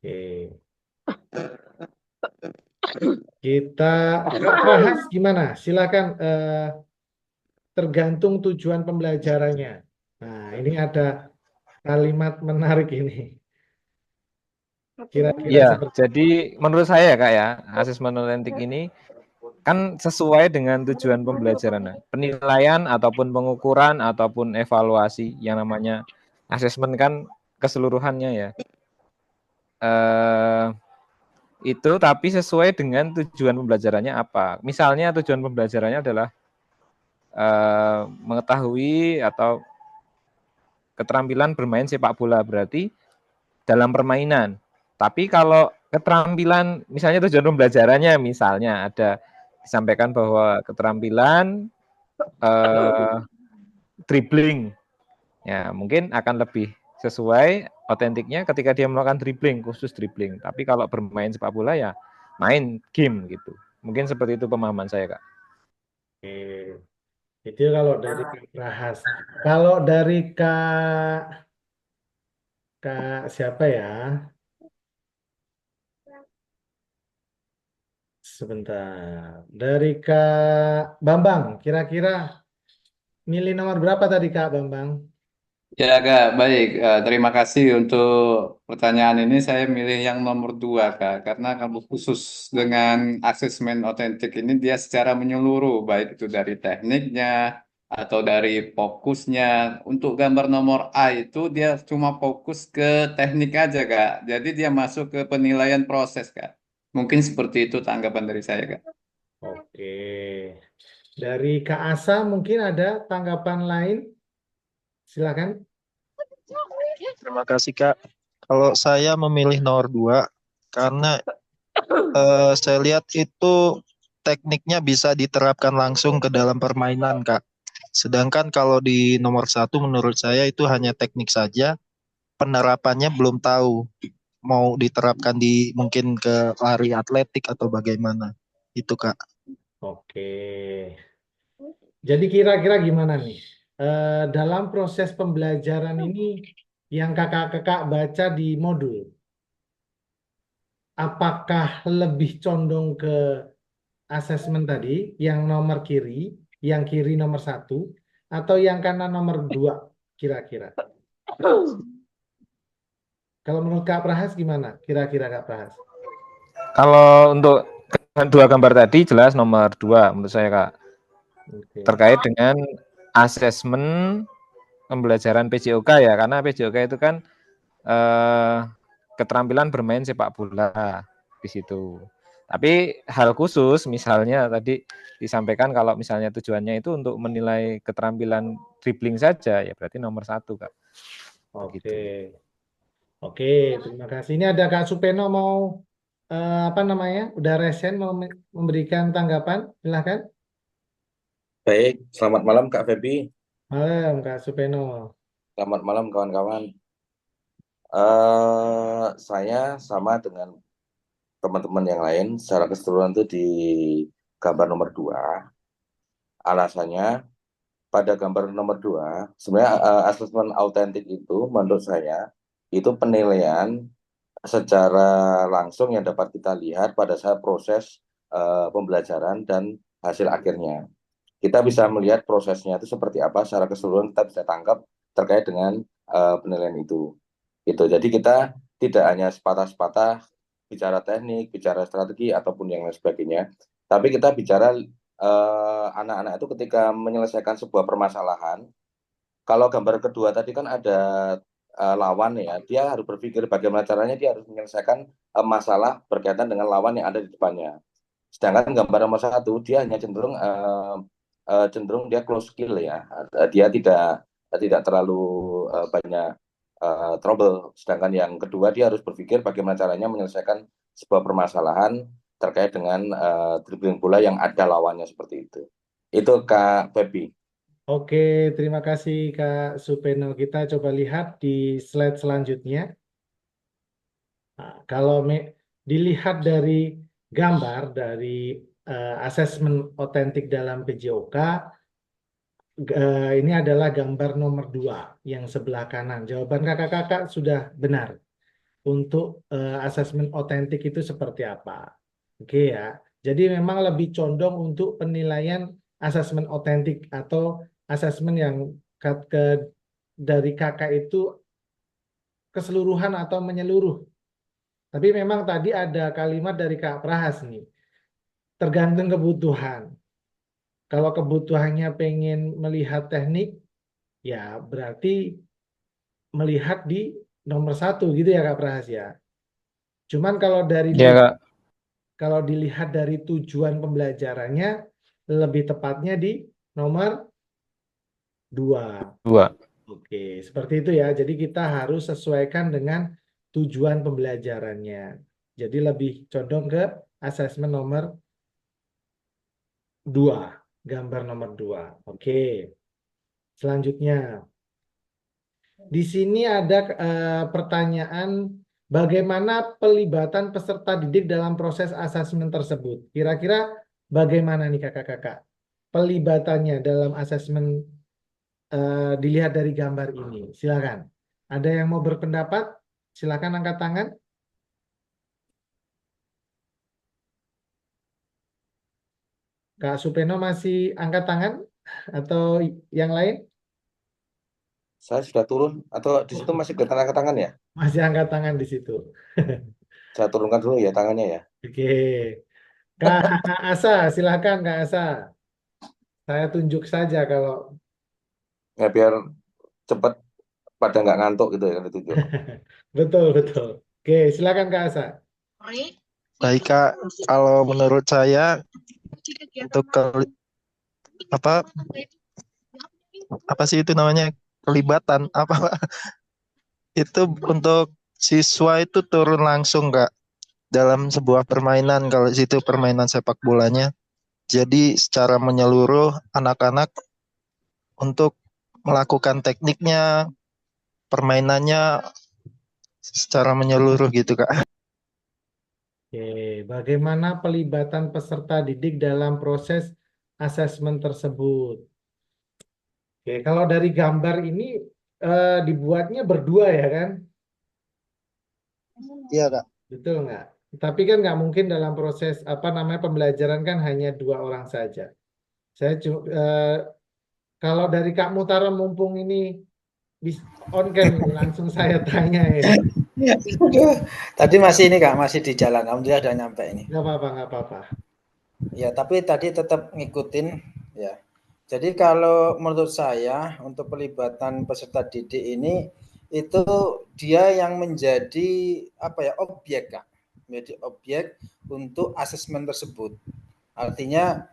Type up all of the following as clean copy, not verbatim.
Oke. Kita Kak bahas gimana? Silakan tergantung tujuan pembelajarannya. Nah, ini ada kalimat menarik ini. Kira-kira Iya, seperti jadi menurut saya ya Kak ya, asesmen autentik ini kan sesuai dengan tujuan pembelajaran. Nah, penilaian ataupun pengukuran ataupun evaluasi yang namanya asesmen kan keseluruhannya ya. Eh, itu tapi sesuai dengan tujuan pembelajarannya apa. Misalnya tujuan pembelajarannya adalah mengetahui atau keterampilan bermain sepak bola berarti dalam permainan. Tapi kalau keterampilan misalnya tujuan pembelajarannya misalnya ada disampaikan bahwa keterampilan eh, dribbling ya mungkin akan lebih sesuai otentiknya ketika dia melakukan dribbling khusus dribbling. Tapi kalau bermain sepak bola ya main game gitu. Mungkin seperti itu pemahaman saya Kak. itu kalau dari Kak Rahas. Kalau dari Kak siapa ya? Sebentar. Dari Kak Bambang, kira-kira milih nomor berapa tadi Kak Bambang? Ya, Kak, baik. Terima kasih untuk pertanyaan ini. Saya milih yang nomor dua, Kak, karena kalau khusus dengan asesmen otentik ini dia secara menyeluruh, baik itu dari tekniknya atau dari fokusnya. Untuk gambar nomor A itu dia cuma fokus ke teknik aja, Kak. Jadi dia masuk ke penilaian proses, Kak. Mungkin seperti itu tanggapan dari saya, Kak. Oke. Dari Kak Asa mungkin ada tanggapan lain? Silakan. Terima kasih Kak. Kalau saya memilih nomor 2 karena saya lihat itu tekniknya bisa diterapkan langsung ke dalam permainan Kak. Sedangkan kalau di nomor 1 menurut saya itu hanya teknik saja, penerapannya belum tahu mau diterapkan di mungkin ke lari atletik atau bagaimana. Itu Kak. Oke. Jadi kira-kira gimana nih? Dalam proses pembelajaran ini yang kakak-kakak baca di modul, apakah lebih condong ke asesmen tadi, yang nomor kiri, yang kiri nomor 1, atau yang kanan nomor 2, kira-kira? Kalau menurut Kak Prahas gimana? Kira-kira Kak Prahas? Kalau untuk dua gambar tadi jelas nomor 2 menurut saya Kak. Oke. Terkait dengan asesmen pembelajaran PJOK ya, karena PJOK itu kan eh, keterampilan bermain sepak bola di situ. Tapi hal khusus misalnya tadi disampaikan kalau misalnya tujuannya itu untuk menilai keterampilan dribbling saja ya berarti nomor 1 Kak. Oke. Begitu. Oke, terima kasih. Ini ada Kak Supeno mau apa namanya? Udah resen mau memberikan tanggapan? Silahkan. Baik, selamat malam Kak Febi. Malam Kak Supeno. Selamat malam kawan-kawan. Saya sama dengan teman-teman yang lain secara keseluruhan itu di gambar nomor 2. Alasannya pada gambar nomor 2, sebenarnya asesmen autentik itu menurut saya itu penilaian secara langsung yang dapat kita lihat pada saat proses pembelajaran dan hasil akhirnya. Kita bisa melihat prosesnya itu seperti apa secara keseluruhan, kita bisa tangkap terkait dengan penilaian itu. Itu. Jadi kita tidak hanya sepatah-sepatah bicara teknik, bicara strategi ataupun yang lain sebagainya, tapi kita bicara anak-anak itu ketika menyelesaikan sebuah permasalahan. Kalau gambar kedua tadi kan ada lawan ya, dia harus berpikir bagaimana caranya dia harus menyelesaikan masalah berkaitan dengan lawan yang ada di depannya. Sedangkan gambar nomor 1 dia hanya cenderung dia close skill ya. Dia tidak terlalu banyak trouble. Sedangkan yang kedua dia harus berpikir bagaimana caranya menyelesaikan sebuah permasalahan terkait dengan dribbling bola yang ada lawannya seperti itu. Itu Kak Febi. Oke, terima kasih Kak Supeno. Kita coba lihat di slide selanjutnya. Nah, kalau dilihat dari gambar dari asesmen otentik dalam PJOK, ini adalah gambar nomor 2 yang sebelah kanan. Jawaban kakak-kakak sudah benar. untuk asesmen otentik itu seperti apa. Oke ya. Jadi memang lebih condong untuk penilaian asesmen otentik atau asesmen yang dari kakak itu keseluruhan atau menyeluruh. Tapi memang tadi ada kalimat dari Kak Prahas nih, tergantung kebutuhan. Kalau kebutuhannya pengen melihat teknik, ya berarti melihat di nomor satu gitu ya Kak Prahas ya. Cuman Ya Kak, kalau dilihat dari tujuan pembelajarannya, lebih tepatnya di nomor 2. 2. Oke, seperti itu ya. Jadi kita harus sesuaikan dengan tujuan pembelajarannya. Jadi lebih condong ke asesmen nomor 2, gambar nomor 2. Oke, selanjutnya. Di sini ada pertanyaan bagaimana pelibatan peserta didik dalam proses asesmen tersebut. Kira-kira bagaimana nih kakak-kakak? Pelibatannya dalam asesmen dilihat dari gambar ini. Silakan. Ada yang mau berpendapat? Silakan angkat tangan. Kak Supeno masih angkat tangan atau yang lain? Saya sudah turun atau di situ masih ke tangan ya? Masih angkat tangan di situ. Saya turunkan dulu ya tangannya ya. Oke. Kak Asa, silakan Kak Asa. Saya tunjuk saja kalau Ya biar cepat pada nggak ngantuk gitu ya kan ditunjuk. betul betul. Oke, silakan Kak Asa. Baik Kak, kalau menurut saya untuk apa apa sih itu namanya kelibatan apa Pak? Itu untuk siswa itu turun langsung Kak dalam sebuah permainan, kalau situ permainan sepak bolanya. Jadi secara menyeluruh anak-anak untuk melakukan tekniknya, permainannya secara menyeluruh gitu Kak. Oke, bagaimana pelibatan peserta didik dalam proses asesmen tersebut? Oke, kalau dari gambar ini dibuatnya berdua ya kan? Iya Kak. Betul nggak? Tapi kan nggak mungkin dalam proses apa namanya pembelajaran kan hanya 2 orang saja. Kalau dari Kak Mutara mumpung ini on cam ini, langsung saya tanyain. Aduh, tadi masih ini Kak, masih di jalan. Alhamdulillah udah nyampe ini. Nggak apa-apa, nggak apa-apa. Ya, tapi tadi tetap ngikutin ya. Jadi kalau menurut saya untuk pelibatan peserta didik ini itu dia yang menjadi apa ya objek Kak, menjadi objek untuk asesmen tersebut. Artinya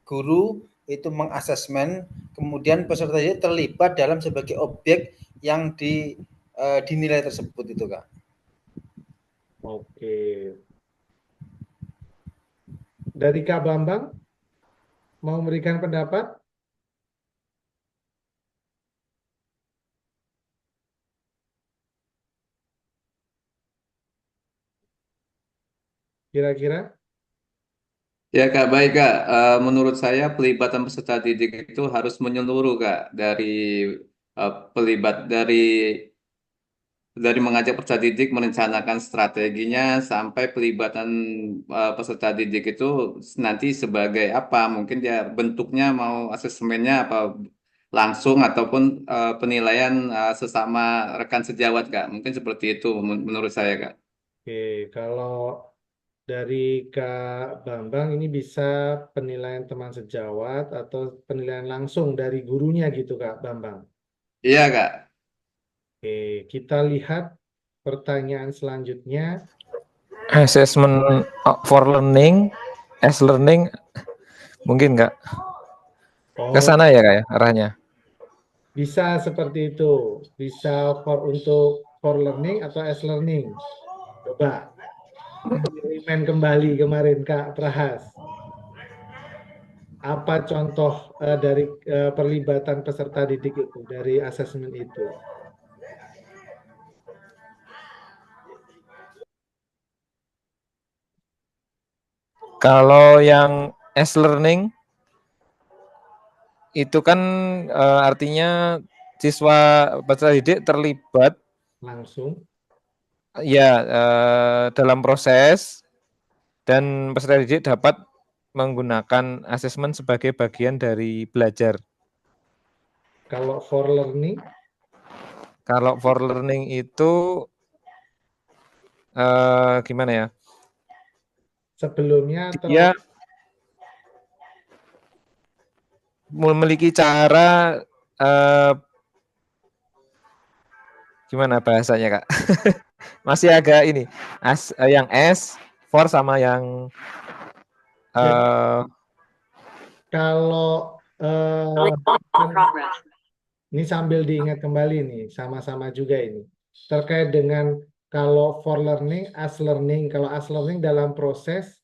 guru itu mengasesmen, kemudian peserta didik terlibat dalam sebagai objek yang dinilai tersebut itu Kak. Oke. Dari Kak Bambang, mau memberikan pendapat? Kira-kira? Ya Kak, baik Kak. Menurut saya pelibatan peserta didik itu harus menyeluruh Kak, dari pelibat dari mengajak peserta didik merencanakan strateginya sampai pelibatan peserta didik itu nanti sebagai apa? Mungkin dia bentuknya mau asesmennya apa langsung ataupun penilaian sesama rekan sejawat Kak. Mungkin seperti itu menurut saya Kak. Oke, kalau dari Kak Bambang ini bisa penilaian teman sejawat atau penilaian langsung dari gurunya gitu Kak Bambang. Iya Kak. Oke, kita lihat pertanyaan selanjutnya. Assessment for learning, as learning, mungkin nggak ke Oh, sana ya Kak ya arahnya. bisa seperti itu. Bisa for learning atau as learning. Coba remind kembali kemarin Kak Prahas. Apa contoh dari perlibatan peserta didik itu, dari asesmen itu? Kalau yang as learning itu kan artinya siswa peserta didik terlibat Langsung. Ya, dalam proses dan peserta didik dapat menggunakan asesmen sebagai bagian dari belajar. Kalau for learning, Kalau for learning itu gimana ya? sebelumnya atau Dia memiliki cara gimana bahasanya, Kak? Masih agak ini. Yang S, for sama yang jadi eh kalau kan ini sambil diingat kembali nih, sama-sama juga ini. Terkait dengan kalau for learning, as learning. Kalau as learning dalam proses,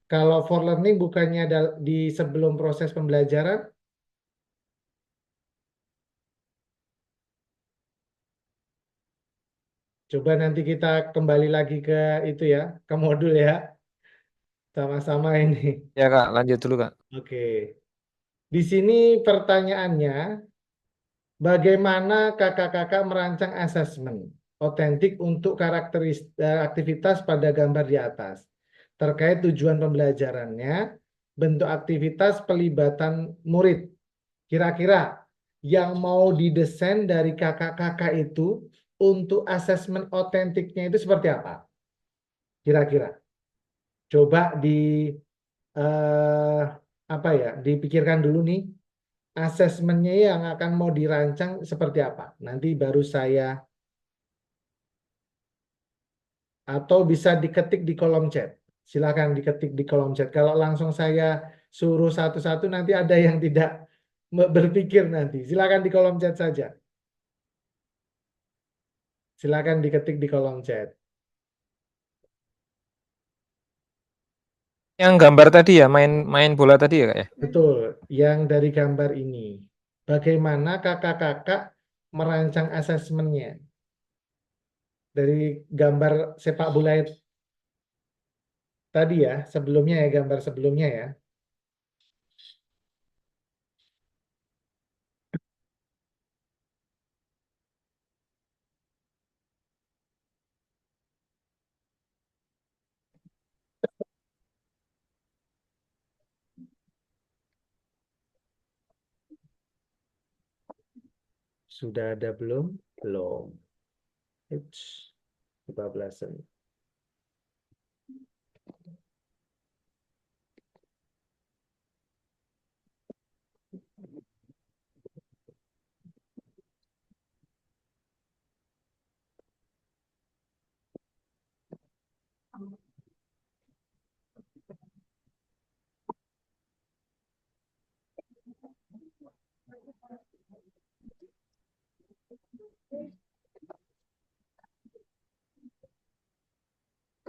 kalau for learning bukannya di sebelum proses pembelajaran, coba nanti kita kembali lagi ke itu ya, ke modul ya, sama-sama ini. ya Kak, lanjut dulu Kak. Oke. Di sini pertanyaannya, bagaimana kakak-kakak merancang asesmen otentik untuk aktivitas pada gambar di atas? Terkait tujuan pembelajarannya, bentuk aktivitas pelibatan murid. Kira-kira yang mau didesain dari kakak-kakak itu untuk asesmen otentiknya itu seperti apa? Kira-kira. Coba eh, apa ya? Dipikirkan dulu nih asesmennya yang akan mau dirancang seperti apa. Nanti baru saya atau bisa diketik di kolom chat. Silakan diketik di kolom chat. Kalau langsung saya suruh satu-satu nanti ada yang tidak berpikir nanti. Silakan di kolom chat saja. Silakan diketik di kolom chat. Yang gambar tadi ya, main bola tadi ya Kak ya? Betul, yang dari gambar ini. Bagaimana kakak-kakak merancang asesmennya? Dari gambar sepak bola tadi ya, sebelumnya ya, gambar sebelumnya ya. Sudah ada belum? Belum. Eits, 14.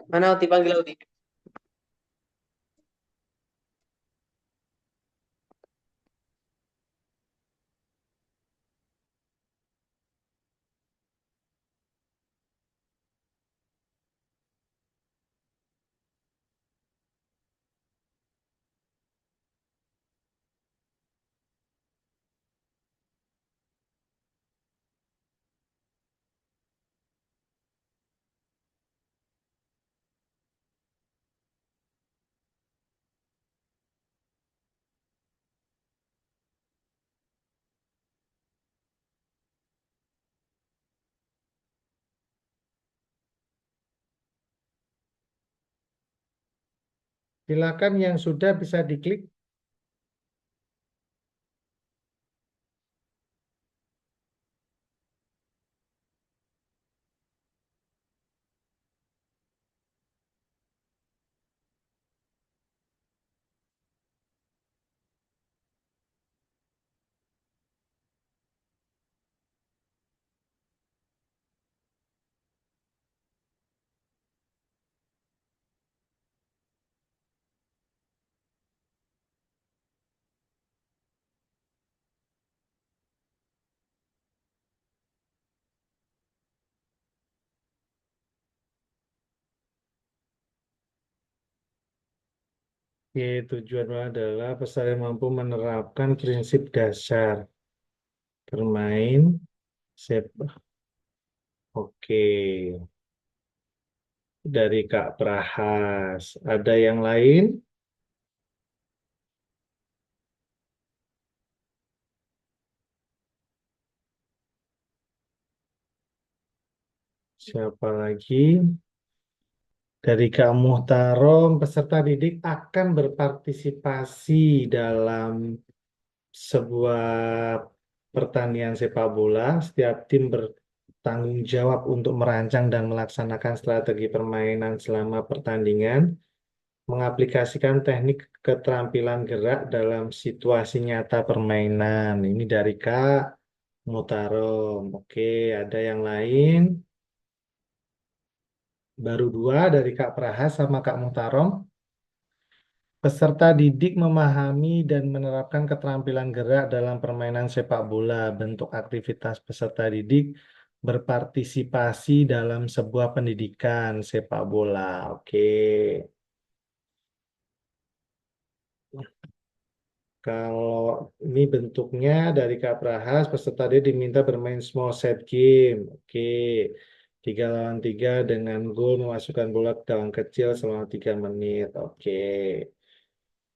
Mana Oti, panggil Oti. Silakan yang sudah bisa diklik. Oke, tujuan adalah peserta yang mampu menerapkan prinsip dasar bermain sepak. Oke. dari Kak Prahas. Ada yang lain? Siapa lagi? Dari Kak Muhtarom, peserta didik akan berpartisipasi dalam sebuah pertandingan sepak bola. Setiap tim bertanggung jawab untuk merancang dan melaksanakan strategi permainan selama pertandingan, mengaplikasikan teknik keterampilan gerak dalam situasi nyata permainan. Ini dari Kak Muhtarom. Oke, ada yang lain? Baru dua dari Kak Prahas sama Kak Muhtarom. Peserta didik memahami dan menerapkan keterampilan gerak dalam permainan sepak bola. Bentuk aktivitas peserta didik berpartisipasi dalam sebuah pendidikan sepak bola. Oke. Kalau ini bentuknya dari Kak Prahas, peserta didik diminta bermain small set game. Oke. 3 lawan 3 dengan gol memasukkan bola ke gawang kecil selama 3 menit. Oke.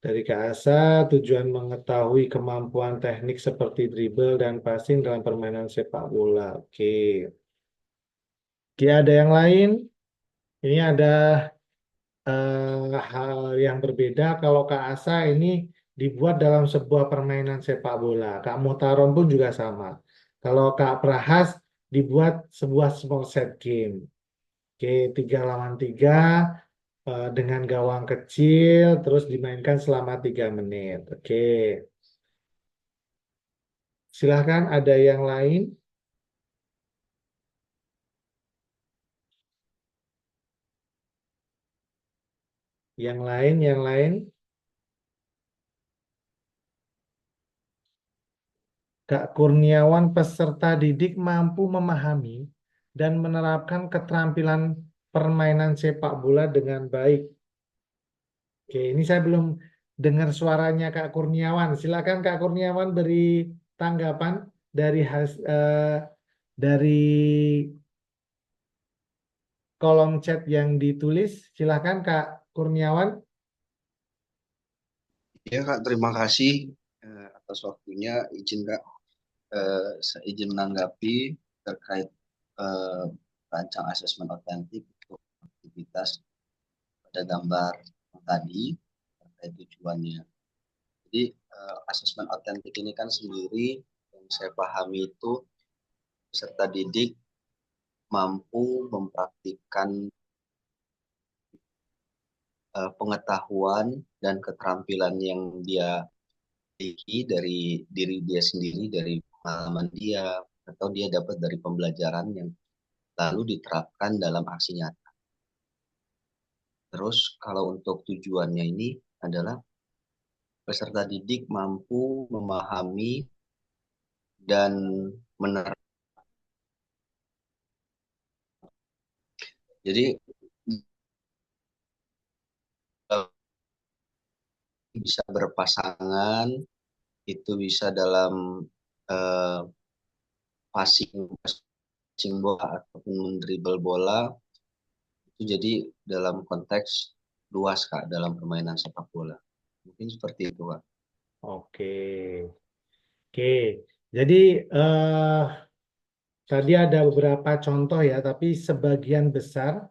Dari Kak Asa, tujuan mengetahui kemampuan teknik seperti dribble dan passing dalam permainan sepak bola. Oke. Oke, ada yang lain? Ini ada hal yang berbeda. Kalau Kak Asa ini dibuat dalam sebuah permainan sepak bola. Kak Muhtarom pun juga sama. Kalau Kak Prahas dibuat sebuah small set game. Oke, 3 lawan 3 dengan gawang kecil, terus dimainkan selama 3 menit. Oke. Silahkan ada yang lain. Yang lain. Kak Kurniawan, peserta didik mampu memahami dan menerapkan keterampilan permainan sepak bola dengan baik. Oke, ini saya belum dengar suaranya Kak Kurniawan. Silakan Kak Kurniawan beri tanggapan dari dari kolom chat yang ditulis. Silakan Kak Kurniawan. Ya Kak, terima kasih atas waktunya. Izin Kak, saya izin menanggapi terkait rancang asesmen otentik untuk aktivitas pada gambar tadi terkait tujuannya. Jadi asesmen otentik ini kan sendiri yang saya pahami itu peserta didik mampu mempraktikkan pengetahuan dan keterampilan yang dia miliki dari diri dia sendiri, dari pengalaman dia, atau dia dapat dari pembelajaran yang lalu diterapkan dalam aksi nyata. Terus kalau untuk tujuannya ini adalah peserta didik mampu memahami dan menerapkan. Jadi bisa berpasangan, itu bisa dalam passing bola ataupun mendribble bola, itu jadi dalam konteks luas Kak dalam permainan sepak bola. Mungkin seperti itu Kak. Oke. Oke. Jadi tadi ada beberapa contoh ya, tapi sebagian besar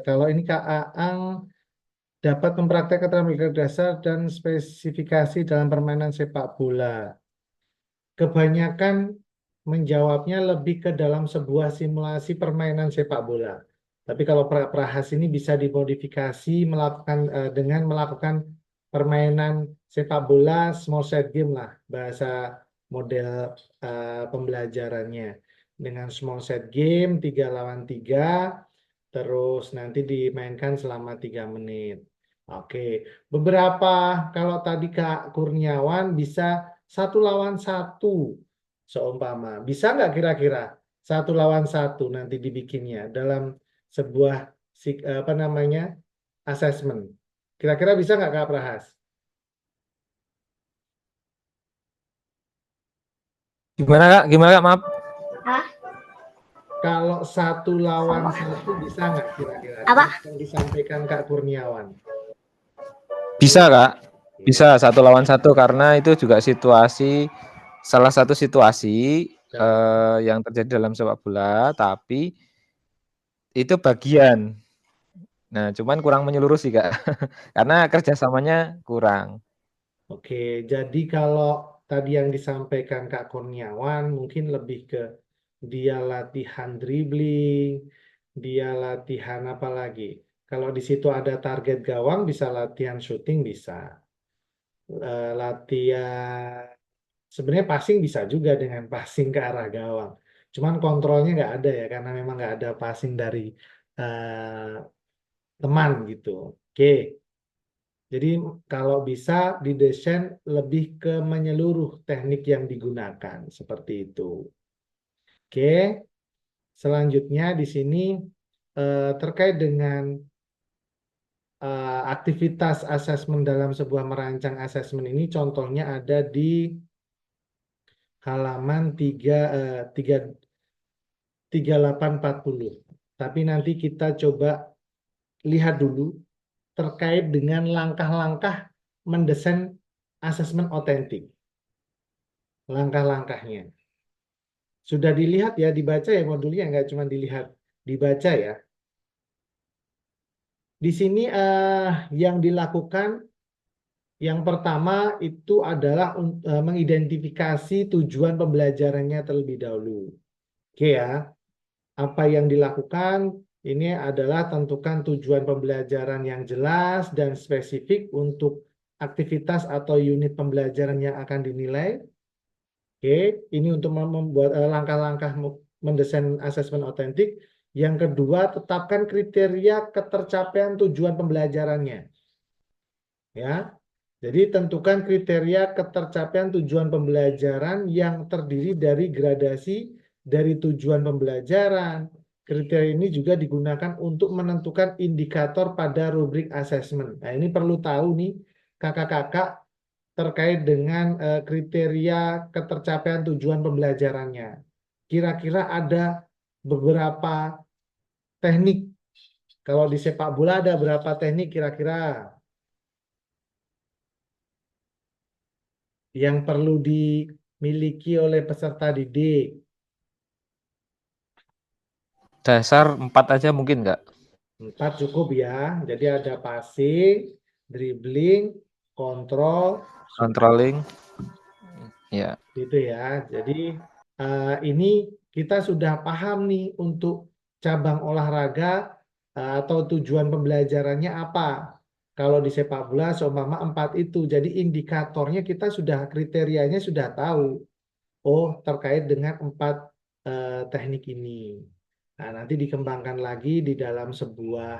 kalau ini Kak Aang dapat mempraktekkan keterampilan dasar dan spesifikasi dalam permainan sepak bola. Kebanyakan menjawabnya lebih ke dalam sebuah simulasi permainan sepak bola. Tapi kalau Prahas ini bisa dimodifikasi dengan melakukan permainan sepak bola small set game lah, bahasa model pembelajarannya. Dengan small set game 3 lawan 3, terus nanti dimainkan selama 3 menit. Oke, beberapa kalau tadi Kak Kurniawan bisa 1 lawan 1 seumpama. Bisa nggak kira-kira 1 lawan 1 nanti dibikinnya dalam sebuah apa namanya assessment. Kira-kira bisa nggak Kak Prahas? Gimana Kak? Gimana Kak? Maaf. Kalau 1 lawan 1 bisa nggak kira-kira? Apa? Yang disampaikan Kak Kurniawan. Bisa, Kak. Bisa 1 lawan 1 karena itu juga salah satu situasi yang terjadi dalam sepak bola, tapi itu bagian. Nah, cuman kurang menyeluruh sih, Kak. Karena kerjasamanya kurang. Oke, jadi kalau tadi yang disampaikan Kak Kurniawan mungkin lebih ke dia latihan dribbling, dia latihan apa lagi? Kalau di situ ada target gawang bisa latihan shooting bisa. Latihan sebenarnya passing bisa juga dengan passing ke arah gawang. Cuman kontrolnya nggak ada ya karena memang nggak ada passing dari eh, teman gitu. Oke. Jadi kalau bisa didesain lebih ke menyeluruh teknik yang digunakan seperti itu. Oke, selanjutnya di sini terkait dengan aktivitas asesmen dalam sebuah merancang asesmen ini contohnya ada di halaman 3840. Tapi nanti kita coba lihat dulu terkait dengan langkah-langkah mendesain asesmen otentik. Langkah-langkahnya. Sudah dilihat ya, dibaca ya modulnya, nggak cuma dilihat, dibaca ya. Di sini yang dilakukan, yang pertama itu adalah mengidentifikasi tujuan pembelajarannya terlebih dahulu. Oke ya, apa yang dilakukan ini adalah tentukan tujuan pembelajaran yang jelas dan spesifik untuk aktivitas atau unit pembelajaran yang akan dinilai. Oke, ini untuk membuat langkah-langkah mendesain asesmen otentik. Yang kedua, tetapkan kriteria ketercapaian tujuan pembelajarannya. Ya, jadi tentukan kriteria ketercapaian tujuan pembelajaran yang terdiri dari gradasi dari tujuan pembelajaran. Kriteria ini juga digunakan untuk menentukan indikator pada rubrik asesmen. Nah, ini perlu tahu nih, kakak-kakak, terkait dengan kriteria ketercapaian tujuan pembelajarannya. Kira-kira ada beberapa teknik. Kalau di sepak bola ada berapa teknik kira-kira yang perlu dimiliki oleh peserta didik? Dasar 4 aja mungkin, Kak. 4 cukup ya. Jadi ada passing, dribbling, kontrol, Controlling. Ya. gitu ya. Jadi ini kita sudah paham nih untuk cabang olahraga atau tujuan pembelajarannya apa. Kalau di sepak bola seumpama 4 itu. Jadi indikatornya kita sudah kriterianya sudah tahu. Oh, terkait dengan 4 teknik ini. Nah, nanti dikembangkan lagi di dalam sebuah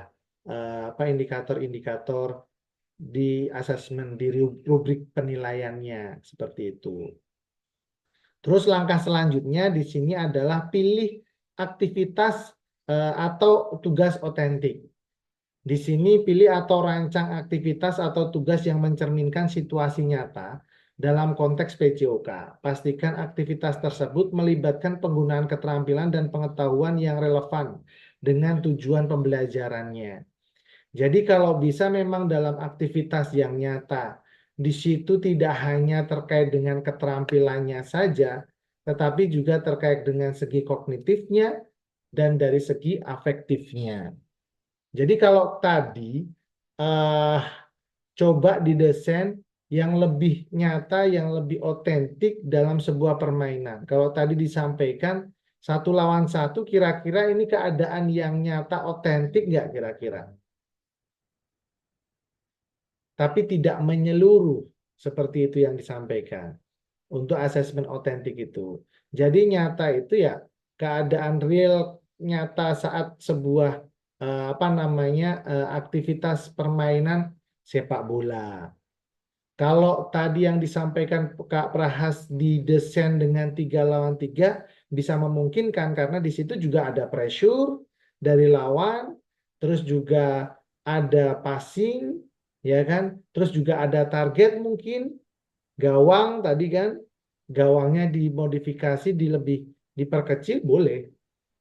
indikator-indikator di asesmen di rubrik penilaiannya seperti itu. Terus langkah selanjutnya di sini adalah pilih aktivitas atau tugas otentik. Di sini pilih atau rancang aktivitas atau tugas yang mencerminkan situasi nyata dalam konteks PJOK. Pastikan aktivitas tersebut melibatkan penggunaan keterampilan dan pengetahuan yang relevan dengan tujuan pembelajarannya. Jadi kalau bisa memang dalam aktivitas yang nyata, di situ tidak hanya terkait dengan keterampilannya saja, tetapi juga terkait dengan segi kognitifnya dan dari segi afektifnya. Jadi kalau tadi coba didesain yang lebih nyata, yang lebih otentik dalam sebuah permainan. Kalau tadi disampaikan 1 lawan 1, kira-kira ini keadaan yang nyata, otentik nggak kira-kira? Tapi tidak menyeluruh seperti itu yang disampaikan untuk asesmen otentik itu. Jadi nyata itu ya keadaan real nyata saat sebuah aktivitas permainan sepak bola. Kalau tadi yang disampaikan Kak Prahas didesain dengan 3 lawan 3 bisa memungkinkan karena di situ juga ada pressure dari lawan, terus juga ada passing, ya kan? Terus juga ada target mungkin gawang tadi kan, gawangnya dimodifikasi diperkecil boleh.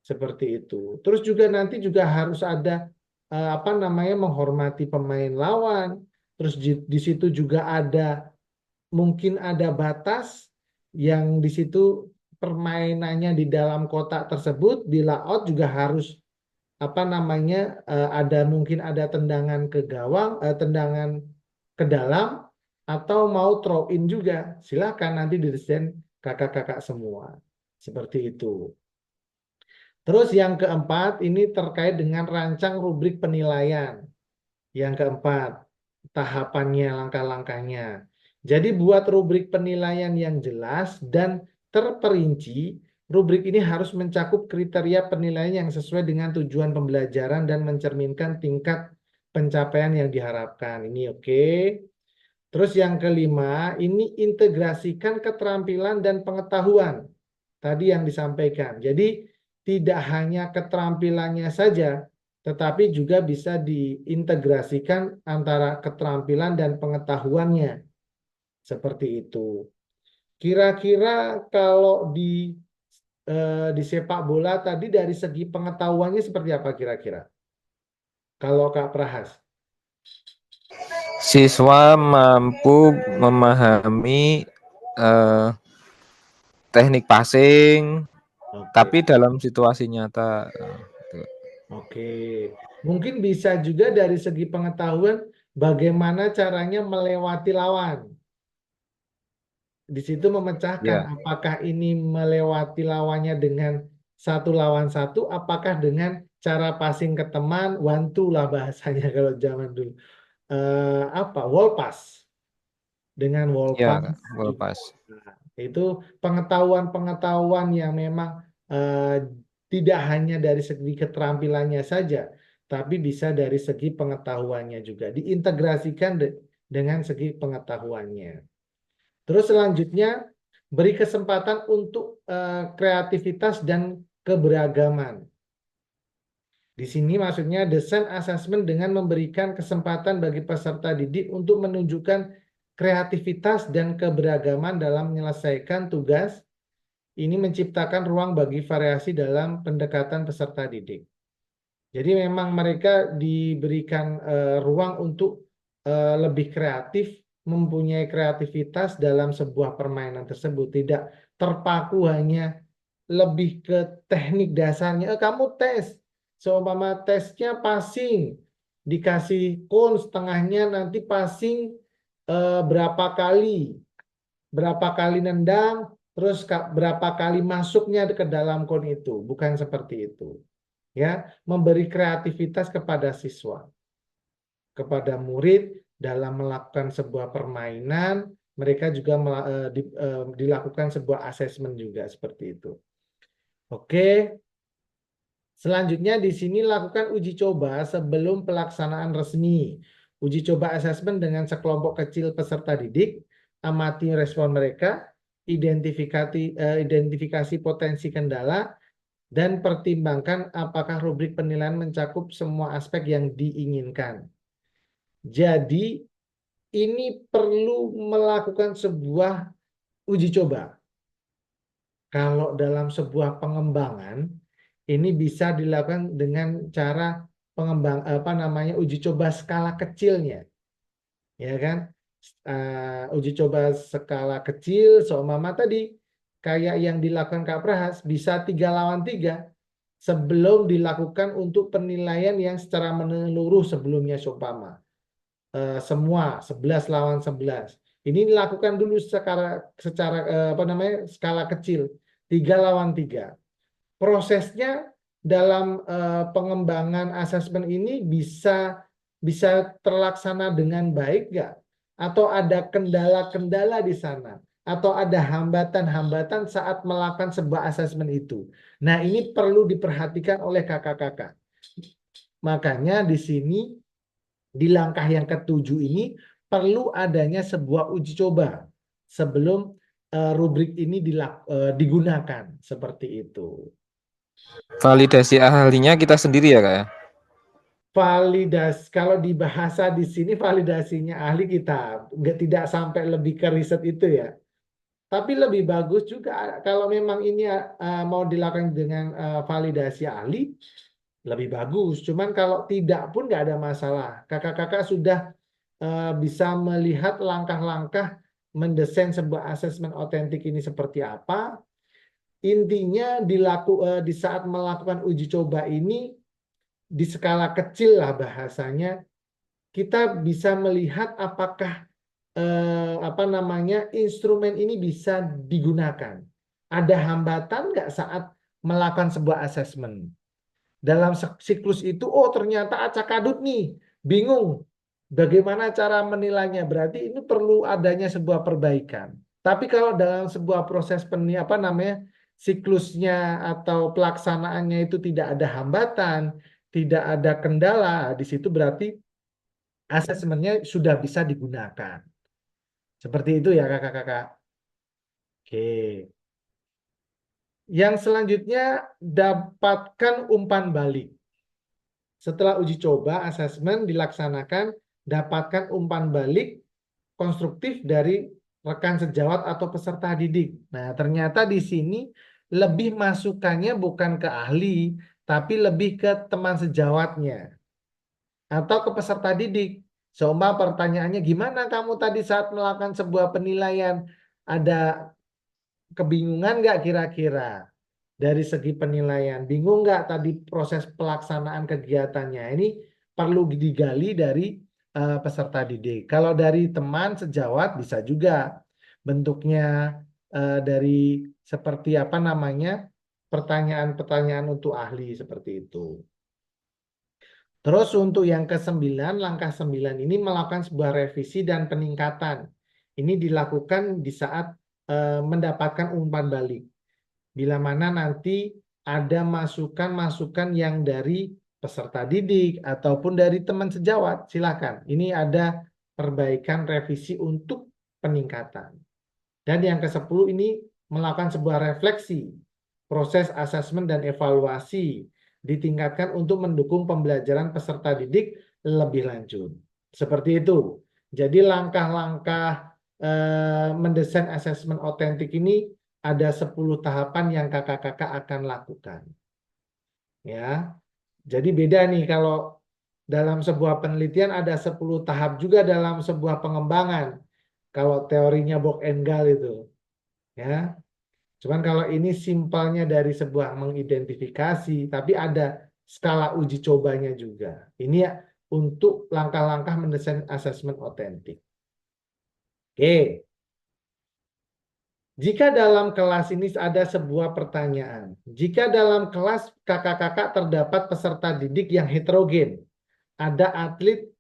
Seperti itu. Terus juga nanti juga harus ada menghormati pemain lawan. Terus di situ juga mungkin ada batas yang di situ permainannya di dalam kotak tersebut, di layout juga harus mungkin ada tendangan ke gawang, tendangan ke dalam, atau mau throw in juga. Silakan nanti didesain kakak-kakak semua. Seperti itu. Terus yang keempat ini terkait dengan rancang rubrik penilaian. Yang keempat, tahapannya, langkah-langkahnya. Jadi buat rubrik penilaian yang jelas dan terperinci, rubrik ini harus mencakup kriteria penilaian yang sesuai dengan tujuan pembelajaran dan mencerminkan tingkat pencapaian yang diharapkan. Ini oke. Terus yang kelima, ini integrasikan keterampilan dan pengetahuan. Tadi yang disampaikan. Jadi tidak hanya keterampilannya saja, tetapi juga bisa diintegrasikan antara keterampilan dan pengetahuannya. Seperti itu. Kira-kira kalau di sepak bola tadi dari segi pengetahuannya seperti apa kira-kira? Kalau Kak Prahas. Siswa mampu memahami teknik passing, tapi dalam situasi nyata. Oke, mungkin bisa juga dari segi pengetahuan bagaimana caranya melewati lawan. Di situ memecahkan apakah ini melewati lawannya dengan 1 lawan 1, apakah dengan cara passing ke teman, one two lah bahasanya kalau zaman dulu. Wall pass. Dengan wall pass. Wall pass. Itu pengetahuan-pengetahuan yang memang tidak hanya dari segi keterampilannya saja, tapi bisa dari segi pengetahuannya juga. Diintegrasikan dengan segi pengetahuannya. Terus selanjutnya, beri kesempatan untuk kreativitas dan keberagaman. Di sini maksudnya desain asesmen dengan memberikan kesempatan bagi peserta didik untuk menunjukkan kreativitas dan keberagaman dalam menyelesaikan tugas. Ini menciptakan ruang bagi variasi dalam pendekatan peserta didik. Jadi memang mereka diberikan ruang untuk lebih kreatif, mempunyai kreativitas dalam sebuah permainan tersebut. Tidak terpaku hanya lebih ke teknik dasarnya. Kamu tes, seumpama tesnya passing, dikasih cone setengahnya nanti passing berapa kali nendang, terus berapa kali masuknya ke dalam cone itu. Bukan seperti itu. Ya, memberi kreativitas kepada siswa, kepada murid dalam melakukan sebuah permainan, mereka juga dilakukan sebuah asesmen juga seperti itu. Oke. Selanjutnya di sini lakukan uji coba sebelum pelaksanaan resmi. Uji coba asesmen dengan sekelompok kecil peserta didik, amati respon mereka, identifikasi potensi kendala, dan pertimbangkan apakah rubrik penilaian mencakup semua aspek yang diinginkan. Jadi ini perlu melakukan sebuah uji coba. Kalau dalam sebuah pengembangan, ini bisa dilakukan dengan cara uji coba skala kecilnya. Ya kan? Uji coba skala kecil, seumpama tadi kayak yang dilakukan Kak Prahas, bisa 3 lawan 3 sebelum dilakukan untuk penilaian yang secara menyeluruh sebelumnya seumpama. Semua 11 lawan 11. Ini dilakukan dulu secara skala kecil, 3 lawan 3. Prosesnya dalam pengembangan asesmen ini bisa terlaksana dengan baik nggak? Atau ada kendala-kendala di sana? Atau ada hambatan-hambatan saat melakukan sebuah asesmen itu. Nah, ini perlu diperhatikan oleh kakak-kakak. Makanya di sini, di langkah yang ke-7 ini, perlu adanya sebuah uji coba sebelum rubrik ini digunakan. Seperti itu. Validasi ahlinya kita sendiri ya Kak ya? Validasi, kalau di bahasa di sini validasinya ahli kita, tidak sampai lebih ke riset itu ya. Tapi lebih bagus juga kalau memang ini mau dilakukan dengan validasi ahli, lebih bagus. Cuman kalau tidak pun nggak ada masalah. Kakak-kakak sudah bisa melihat langkah-langkah mendesain sebuah asesmen otentik ini seperti apa. Intinya di saat melakukan uji coba ini di skala kecil lah bahasanya, kita bisa melihat apakah apa namanya instrumen ini bisa digunakan. Ada hambatan nggak saat melakukan sebuah asesmen? Dalam siklus itu, oh ternyata acak adut nih, bingung. Bagaimana cara menilainya? Berarti ini perlu adanya sebuah perbaikan. Tapi kalau dalam sebuah proses apa namanya siklusnya atau pelaksanaannya itu tidak ada hambatan, tidak ada kendala, di situ berarti asesmennya sudah bisa digunakan. Seperti itu ya kakak-kakak. Oke. Yang selanjutnya dapatkan umpan balik. Setelah uji coba, asesmen dilaksanakan, dapatkan umpan balik konstruktif dari rekan sejawat atau peserta didik. Nah, ternyata di sini lebih masukannya bukan ke ahli, tapi lebih ke teman sejawatnya atau ke peserta didik. Seumpama pertanyaannya, gimana kamu tadi saat melakukan sebuah penilaian? Ada kebingungan nggak kira-kira dari segi penilaian? Bingung nggak tadi proses pelaksanaan kegiatannya? Ini perlu digali dari peserta didik. Kalau dari teman sejawat bisa juga bentuknya dari seperti apa namanya pertanyaan-pertanyaan untuk ahli seperti itu. Terus untuk yang ke-9, langkah 9 ini melakukan sebuah revisi dan peningkatan. Ini dilakukan di saat mendapatkan umpan balik. Bila mana nanti ada masukan-masukan yang dari peserta didik ataupun dari teman sejawat, silakan. Ini ada perbaikan revisi untuk peningkatan. Dan yang ke-10 ini melakukan sebuah refleksi, proses asesmen dan evaluasi ditingkatkan untuk mendukung pembelajaran peserta didik lebih lanjut. Seperti itu. Jadi langkah-langkah mendesain asesmen otentik ini ada 10 tahapan yang kakak-kakak akan lakukan. Ya. Jadi beda nih kalau dalam sebuah penelitian ada 10 tahap juga dalam sebuah pengembangan. Kalau teorinya Bock and Gall itu. Ya. Cuman kalau ini simpelnya dari sebuah mengidentifikasi, tapi ada skala uji cobanya juga. Ini ya untuk langkah-langkah mendesain asesmen otentik. Oke. Jika dalam kelas ini ada sebuah pertanyaan, jika dalam kelas kakak-kakak terdapat peserta didik yang heterogen, ada atlet,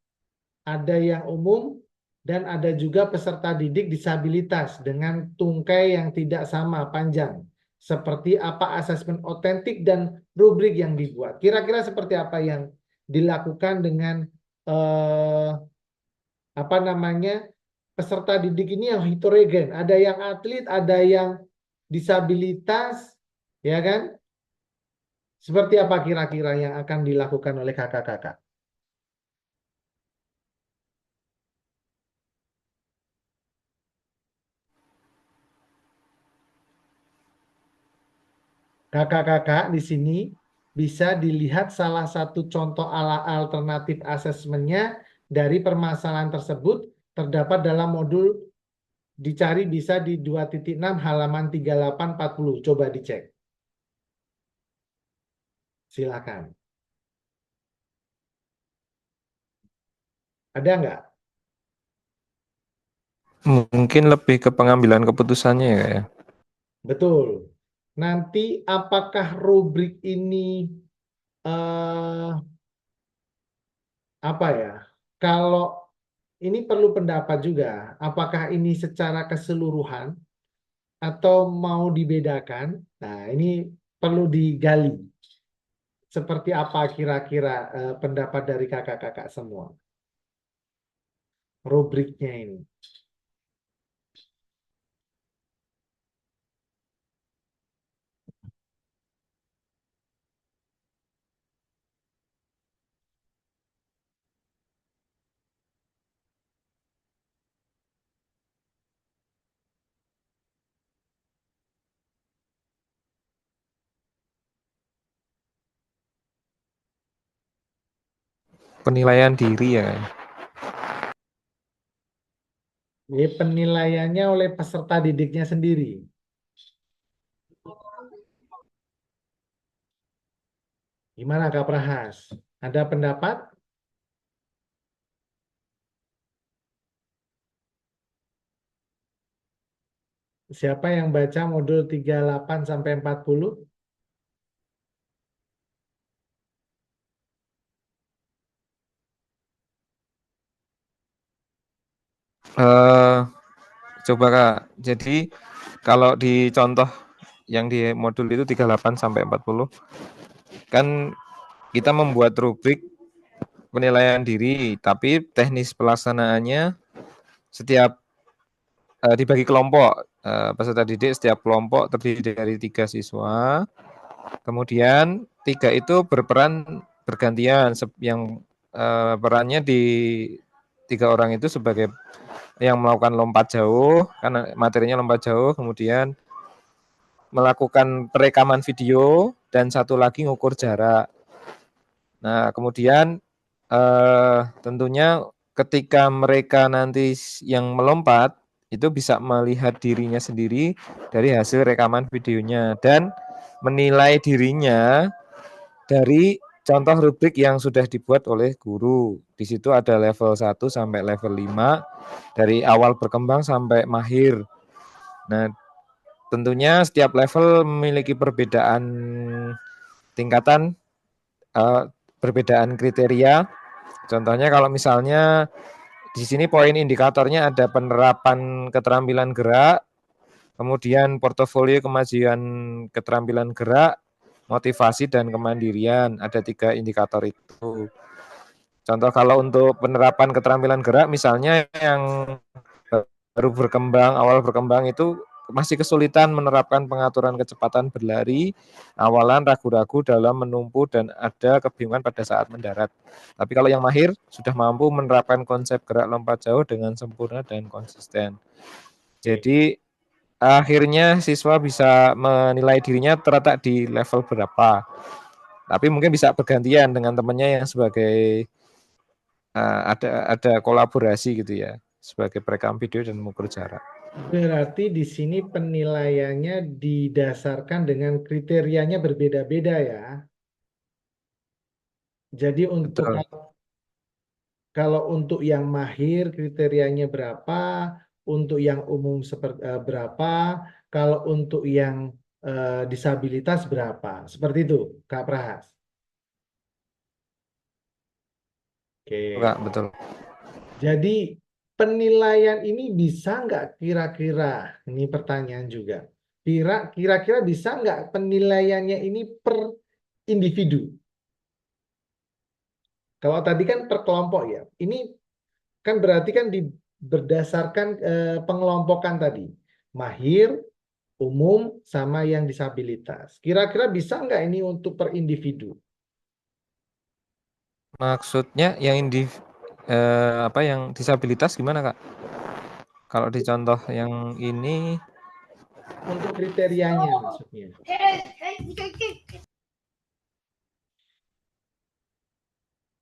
ada yang umum, dan ada juga peserta didik disabilitas dengan tungkai yang tidak sama panjang. Seperti apa asesmen otentik dan rubrik yang dibuat. Kira-kira seperti apa yang dilakukan dengan apa namanya peserta didik ini yang heterogen. Ada yang atlet, ada yang disabilitas, ya kan? Seperti apa kira-kira yang akan dilakukan oleh kakak-kakak? Kakak-kakak di sini bisa dilihat salah satu contoh alternatif asesmennya dari permasalahan tersebut terdapat dalam modul dicari bisa di 2.6 halaman 3840. Coba dicek. Silakan. Ada nggak? Mungkin lebih ke pengambilan keputusannya ya. Betul. Nanti apakah rubrik ini apa ya? Kalau ini perlu pendapat juga, apakah ini secara keseluruhan atau mau dibedakan? Nah, ini perlu digali. Seperti apa kira-kira pendapat dari kakak-kakak semua? Rubriknya ini. penilaian diri ya. Jadi penilaiannya oleh peserta didiknya sendiri. Gimana Kak Prahas? Ada pendapat? Siapa yang baca modul 38 sampai 40? Coba Kak. Jadi kalau di contoh yang di modul itu 38 sampai 40 kan kita membuat rubrik penilaian diri, tapi teknis pelaksanaannya setiap dibagi kelompok. Peserta didik setiap kelompok terdiri dari 3 siswa. Kemudian 3 itu berperan bergantian, yang perannya di 3 orang itu sebagai yang melakukan lompat jauh, karena materinya lompat jauh, kemudian melakukan perekaman video, dan satu lagi ngukur jarak. Nah, kemudian tentunya ketika mereka nanti yang melompat, itu bisa melihat dirinya sendiri dari hasil rekaman videonya dan menilai dirinya dari contoh rubrik yang sudah dibuat oleh guru. Di situ ada level 1 sampai level 5, dari awal berkembang sampai mahir. Nah, tentunya setiap level memiliki perbedaan tingkatan, perbedaan kriteria. Contohnya kalau misalnya di sini poin indikatornya ada penerapan keterampilan gerak, kemudian portofolio kemajuan keterampilan gerak, motivasi dan kemandirian. Ada 3 indikator itu. Contoh kalau untuk penerapan keterampilan gerak, misalnya yang baru berkembang, awal berkembang itu masih kesulitan menerapkan pengaturan kecepatan berlari, awalan ragu-ragu dalam menumpu dan ada kebingungan pada saat mendarat. Tapi kalau yang mahir sudah mampu menerapkan konsep gerak lompat jauh dengan sempurna dan konsisten. Jadi akhirnya siswa bisa menilai dirinya terletak di level berapa. Tapi mungkin bisa bergantian dengan temannya yang sebagai ada kolaborasi gitu ya, sebagai perekam video dan mengukur jarak. Berarti di sini penilaiannya didasarkan dengan kriterianya berbeda-beda ya. Jadi untuk Betul. kalau untuk yang mahir kriterianya berapa, untuk yang umum berapa, kalau untuk yang disabilitas berapa. Seperti itu, Kak Prahas. Oke. Enggak, betul. Jadi penilaian ini bisa nggak kira-kira, ini pertanyaan juga, kira-kira bisa nggak penilaiannya ini per individu? Kalau tadi kan per kelompok ya, ini kan berarti kan berdasarkan pengelompokan tadi, mahir, umum, sama yang disabilitas. Kira-kira bisa nggak ini untuk per individu? Maksudnya yang yang disabilitas gimana Kak? Kalau di contoh yang ini Untuk kriterianya maksudnya.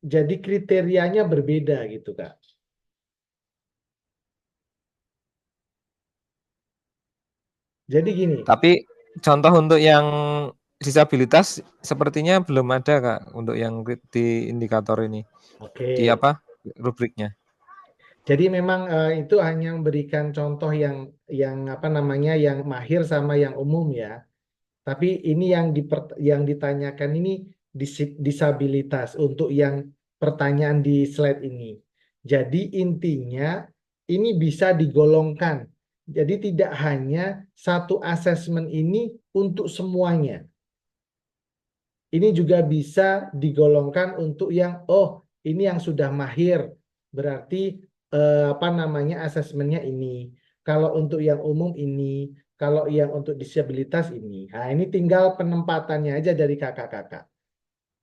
Jadi kriterianya berbeda gitu Kak. Jadi gini. Tapi contoh untuk yang disabilitas sepertinya belum ada Kak untuk yang di indikator ini. Oke. Di apa rubriknya? Jadi memang itu hanya memberikan contoh yang apa namanya yang mahir sama yang umum ya. Tapi ini yang ditanyakan ini disabilitas untuk yang pertanyaan di slide ini. Jadi intinya ini bisa digolongkan. Jadi tidak hanya satu asesmen ini untuk semuanya. Ini juga bisa digolongkan untuk yang ini yang sudah mahir, berarti apa namanya asesmennya ini. Kalau untuk yang umum ini, kalau yang untuk disabilitas ini. Nah, ini tinggal penempatannya aja dari kakak-kakak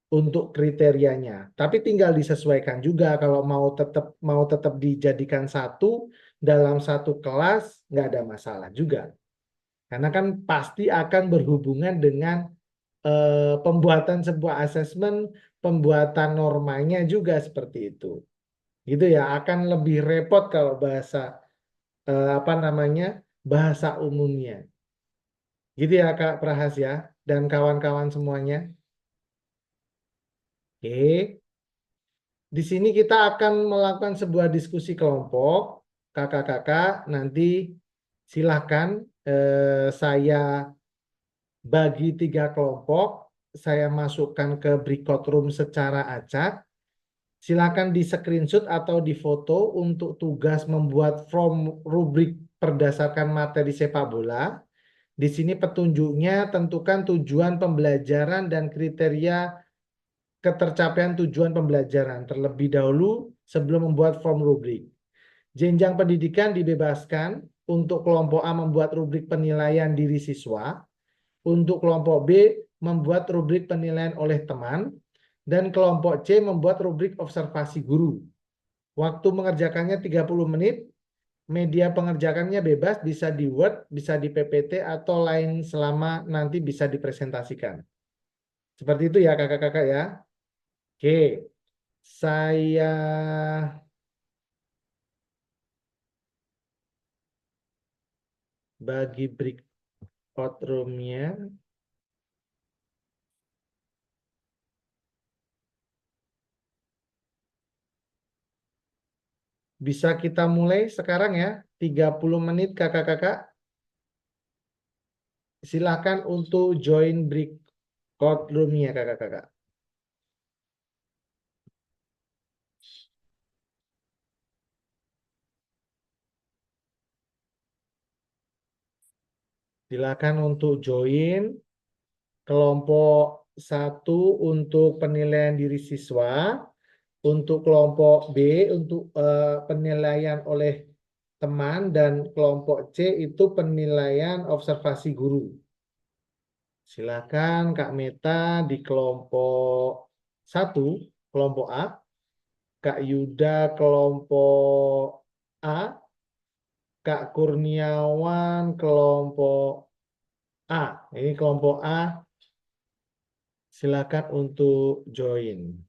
untuk kriterianya. Tapi tinggal disesuaikan juga kalau mau tetap dijadikan satu dalam satu kelas nggak ada masalah juga. Karena kan pasti akan berhubungan dengan pembuatan sebuah asesmen pembuatan normanya juga seperti itu. Gitu ya, akan lebih repot kalau bahasa bahasa umumnya. Gitu ya Kak Prahas ya dan kawan-kawan semuanya. Oke. Di sini kita akan melakukan sebuah diskusi kelompok. Kakak-kakak nanti silahkan saya bagi 3 kelompok. Saya masukkan ke breakout room secara acak. Silakan di screenshot atau di foto untuk tugas membuat form rubrik berdasarkan materi sepak bola. Di sini petunjuknya tentukan tujuan pembelajaran dan kriteria ketercapaian tujuan pembelajaran terlebih dahulu sebelum membuat form rubrik. Jenjang pendidikan dibebaskan untuk kelompok A membuat rubrik penilaian diri siswa, untuk kelompok B membuat rubrik penilaian oleh teman, dan kelompok C membuat rubrik observasi guru. Waktu mengerjakannya 30 menit, media pengerjakannya bebas, bisa di Word, bisa di PPT, atau lain selama nanti bisa dipresentasikan. Seperti itu ya kakak-kakak ya. Oke, saya bagi breakout room-nya. Bisa kita mulai sekarang ya, 30 menit kakak-kakak. Silakan untuk join breakout room-nya kakak-kakak. Silakan untuk join kelompok 1 untuk penilaian diri siswa, untuk kelompok B untuk penilaian oleh teman, dan kelompok C itu penilaian observasi guru. Silakan Kak Meta di kelompok 1, kelompok A, Kak Yuda kelompok A, Kak Kurniawan kelompok A. Ini kelompok A, silakan untuk join.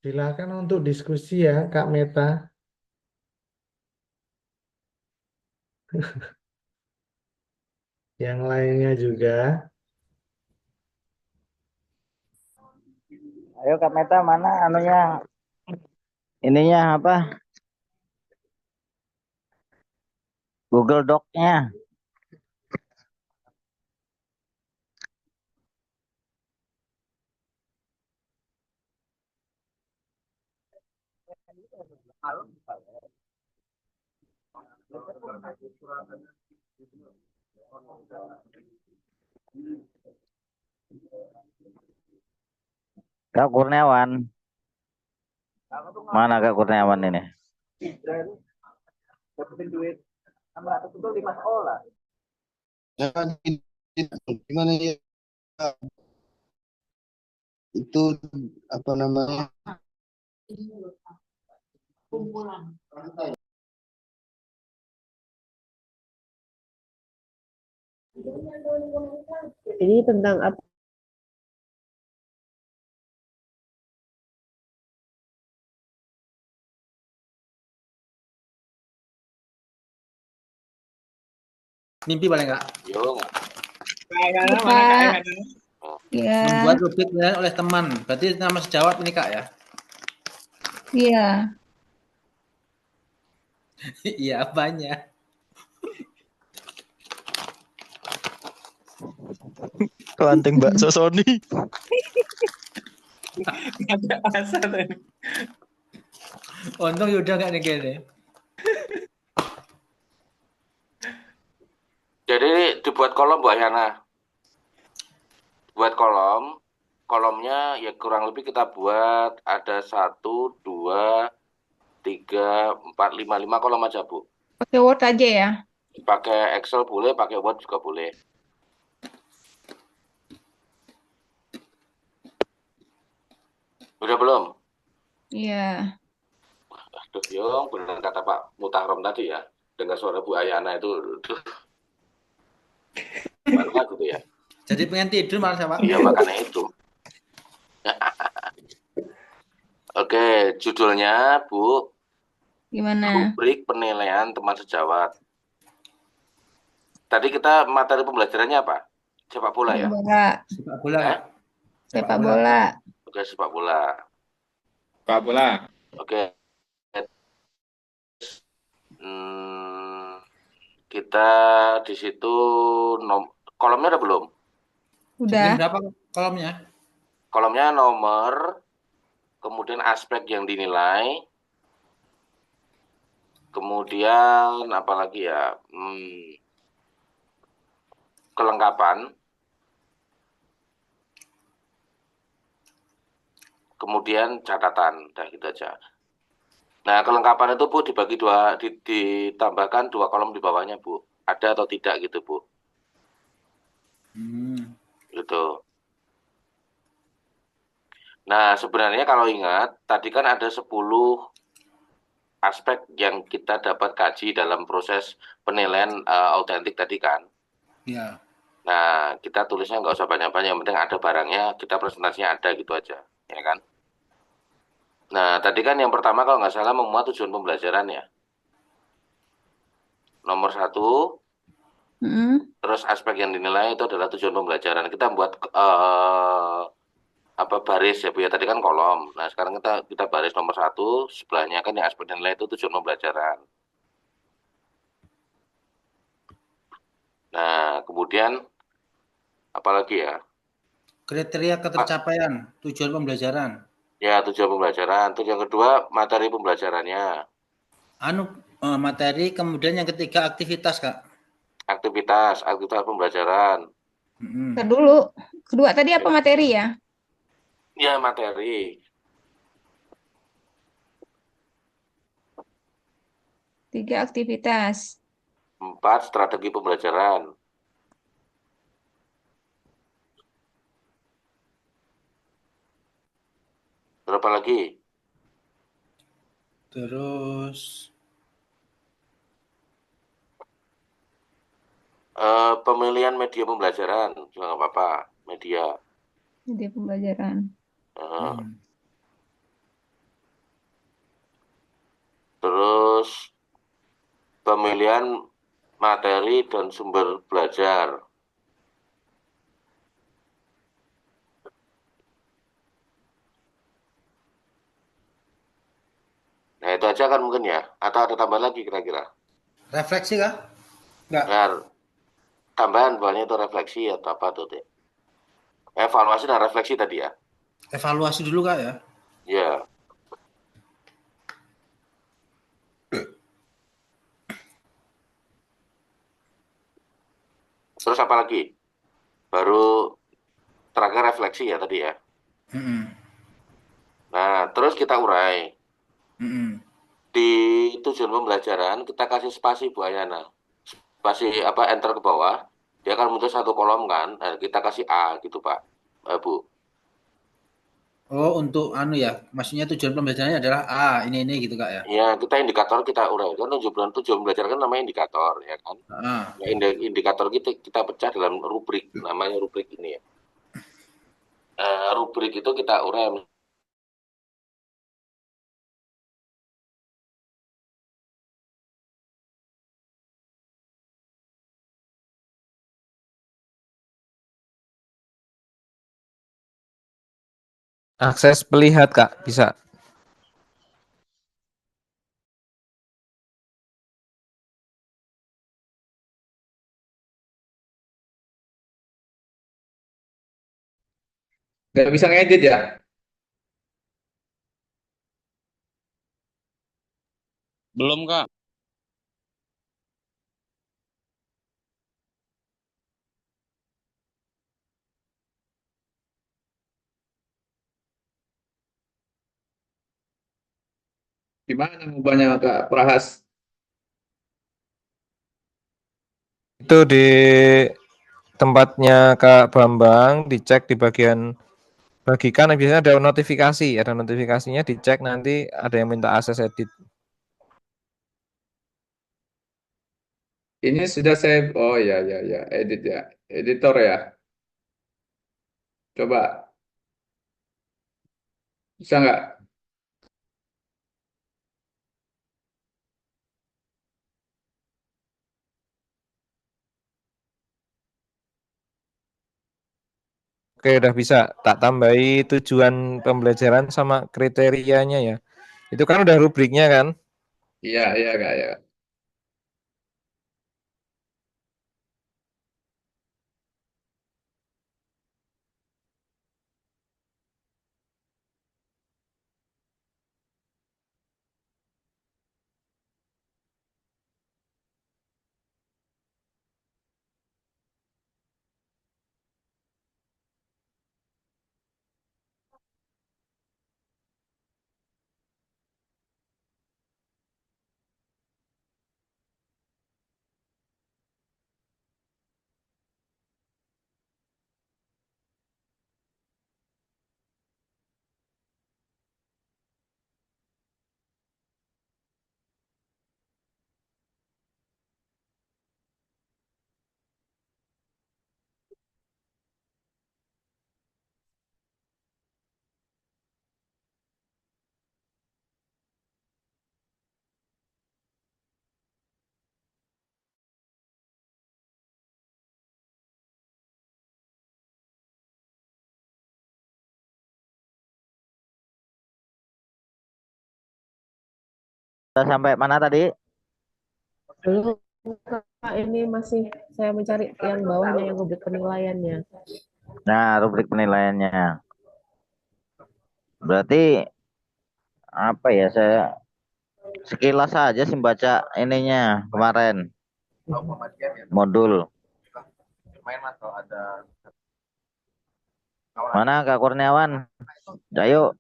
Silakan untuk diskusi ya Kak Meta. Yang lainnya juga. Ayo Kak Meta, mana anunya, ininya apa? Google Doc-nya. Kak Kurniawan. Mana Kak Kurniawan ini? Gimana ya? Itu apa namanya? Kumpulan. Ini tentang apa? Mimpi paling enggak? Yo, Iya, Pak. Iya, Membuat rubrik penilaian oleh teman. Berarti nama sejawat ini Kak ya? iya. Iya, apanya? Kelanting bakso Sony. Ada asa tadi. Untung Yuda nggak nih kayaknya. jadi dibuat kolom Bu Ahyana. Buat kolomnya ya kurang lebih kita buat ada 1, 2, 3, 4, 5 kolom aja Bu. Pakai Word aja ya. Pakai Excel boleh, pakai Word juga boleh. Udah belum? Iya. Aduh, Yung, benar kata Pak Mutahrom tadi ya. Dengar suara Bu Ayana itu, baru gitu ya. Jadi pengen tidur malah saya Pak. Iya, makanya itu. Oke, judulnya Bu, Gimana? rubrik penilaian teman sejawat. Tadi kita materi pembelajarannya apa? Sepak bola ya? Bola. Sepak bola Kak. Sepak bola. Oke, sepak bola. Pak bola. Oke. Kita di situ kolomnya udah belum? Udah. Berapa kolomnya? Kolomnya nomor, kemudian aspek yang dinilai, kemudian apa lagi ya? Kelengkapan, kemudian catatan, udah gitu aja. Nah, kelengkapan itu Bu dibagi dua, ditambahkan 2 kolom di bawahnya Bu. Ada atau tidak gitu Bu. Gitu. Nah, sebenarnya kalau ingat, tadi kan ada 10 aspek yang kita dapat kaji dalam proses penilaian autentik tadi kan. Iya. Nah, kita tulisnya nggak usah banyak-banyak, yang penting ada barangnya, kita presentasinya ada gitu aja, ya kan? Nah, tadi kan yang pertama kalau nggak salah memuat tujuan pembelajaran ya. Nomor 1, terus aspek yang dinilai itu adalah tujuan pembelajaran. Kita buat baris ya Bu ya, tadi kan kolom. Nah, sekarang kita baris nomor 1, sebelahnya kan yang aspek dinilai itu tujuan pembelajaran. Nah, kemudian apalagi ya? Kriteria ketercapaian tujuan pembelajaran. Ya, tujuan pembelajaran. Terus yang kedua, materi pembelajarannya. Materi, kemudian yang ketiga aktivitas, Kak. Aktivitas pembelajaran. Ntar dulu. Kedua tadi apa materi ya? Ya, materi. 3 aktivitas. 4, strategi pembelajaran. Berapa lagi? Terus pemilihan media pembelajaran juga nggak apa-apa, media. Media pembelajaran. Terus pemilihan materi dan sumber belajar. Nah, itu aja kan mungkin ya? Atau ada tambahan lagi kira-kira? refleksi kah? Enggak. Nah, tambahan bawahnya itu refleksi atau apa tuh, Dek? Evaluasi dan refleksi tadi ya? Evaluasi dulu Kak ya? Ya. Terus apa lagi? Baru terakhir refleksi ya tadi ya? Nah, terus kita urai. Di tujuan pembelajaran kita kasih spasi Bu Ayana. Spasi enter ke bawah. Dia akan muncul 1 kolom kan. Nah, kita kasih A gitu Pak, Bu. Oh, untuk anu ya, maksudnya tujuan pembelajarannya adalah ini gitu Kak ya. Ya, kita indikator kita uraikan tujuan belajar kan namanya indikator ya kan. Ya, indikator kita pecah dalam rubrik, namanya rubrik ini ya. Rubrik itu kita urai. Akses pelihat Kak, bisa. Nggak bisa ngedit ya? Belum, Kak. Gimana ubahnya Kak Prahas? Itu di tempatnya Kak Bambang, dicek di bagian bagikan, biasanya ada notifikasinya, dicek nanti ada yang minta akses edit. Ini sudah saya, oh ya, edit ya, editor ya. Coba, bisa nggak? Oke, udah bisa. Tak tambahi tujuan pembelajaran sama kriterianya ya. Itu kan udah rubriknya kan? Iya Kak ya. Sampai mana tadi? Belum, Kak, ini masih saya mencari yang bawahnya, yang rubrik penilaiannya. Nah, rubrik penilaiannya. Berarti apa ya, saya sekilas aja sih baca ininya kemarin modul. Mana Kak Kurniawan? Ayo.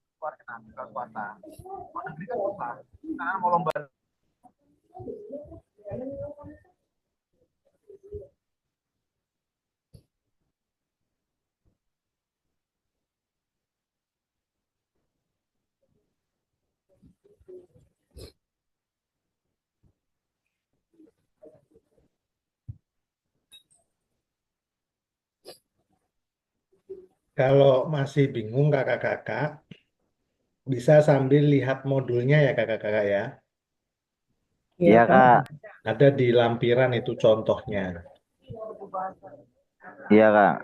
Kalau masih bingung kakak-kakak, bisa sambil lihat modulnya ya kakak-kakak ya. Iya Kak. Ada di lampiran itu contohnya. Iya Kak.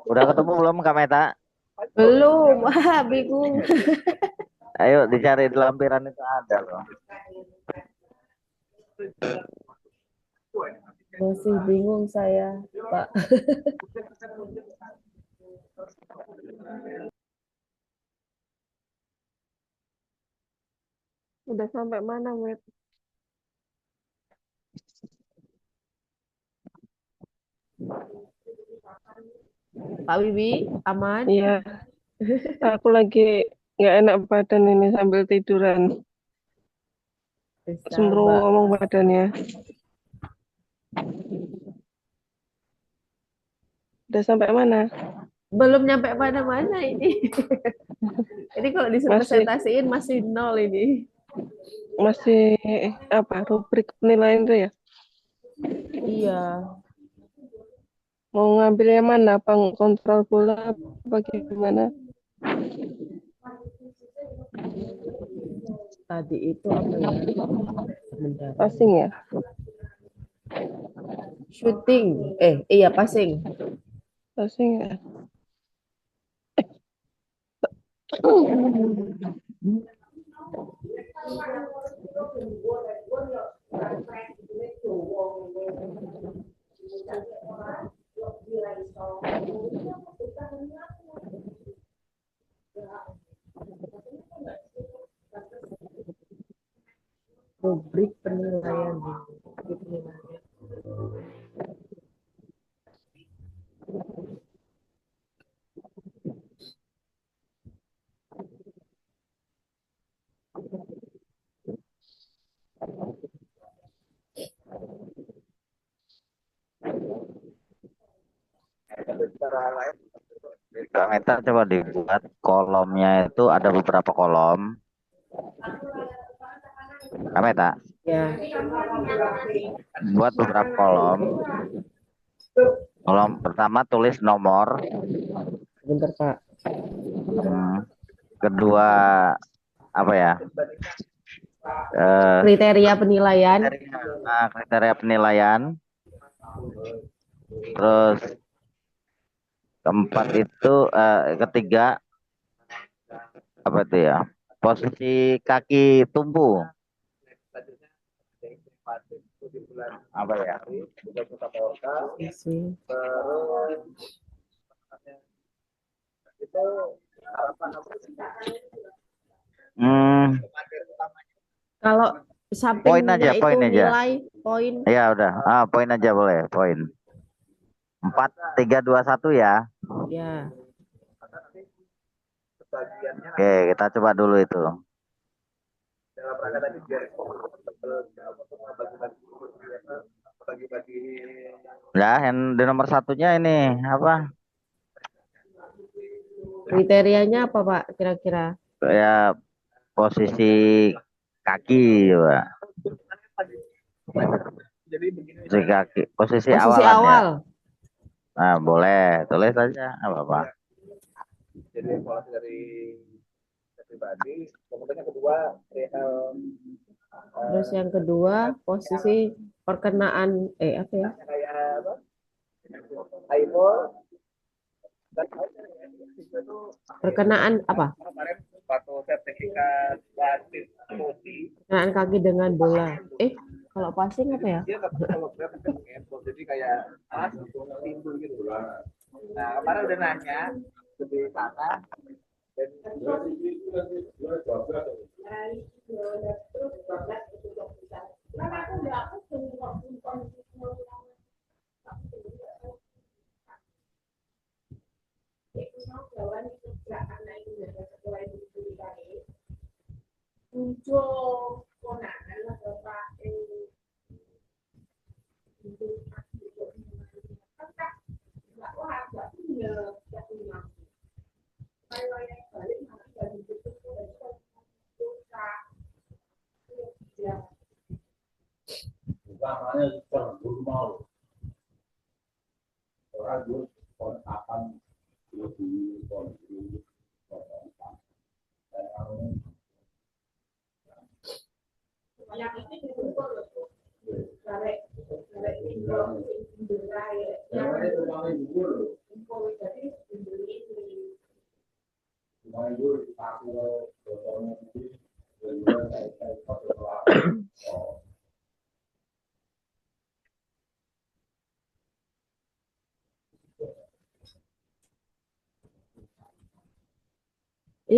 Udah ketemu belum Kak Meta? Belum, wah bingung. Ayo dicari di lampiran itu ada loh. Masih bingung saya, Pak. Udah sampai mana, Met? Pak Wibi, aman? Iya, aku lagi nggak enak badan ini sambil tiduran. Bisa, Cemburu Mbak. ngomong badannya. Udah sampai mana? Belum nyampe mana-mana ini. Ini kalau disuruh Masih presentasiin masih nol ini. masih apa? Rubrik penilaian itu ya? Iya. Mau ngambil yang mana? Apa kontrol bola apa gimana? Tadi itu apa ya? Sebentar. Passing ya? Shooting. Iya passing. Passing ya? Rubrik penilaian. Rubrik penilaian. Kak Meta coba dibuat kolomnya itu ada beberapa kolom. Kak Meta, Ya. buat beberapa kolom. Kolom pertama tulis nomor. Bentar, Pak. Kedua apa ya? Kriteria penilaian. Kriteria penilaian. Terus keempat itu ketiga apa itu ya? Posisi kaki tumpu. Apa ya? Kalau sampingnya itu poin aja. nilai poin. Ya udah, poin aja boleh, poin. 4, 3, 2, 1 ya. Ya. Oke, kita coba dulu itu. Ya, yang di nomor satunya ini apa? Kriterianya apa, Pak? Kira-kira? Ya, posisi kaki, Pak. Posisi kaki, posisi awal. Nah, boleh, tulis aja, apa-apa. Jadi evaluasi dari pribadi, kemudian yang kedua Terus yang kedua posisi perkenaan apa ya? Perkenaan apa? Perkenaan kaki dengan bola. Kalau passing apa ya? Jadi kayak timbul gitu. Nah, kemarin udah nanya di sana dan Ini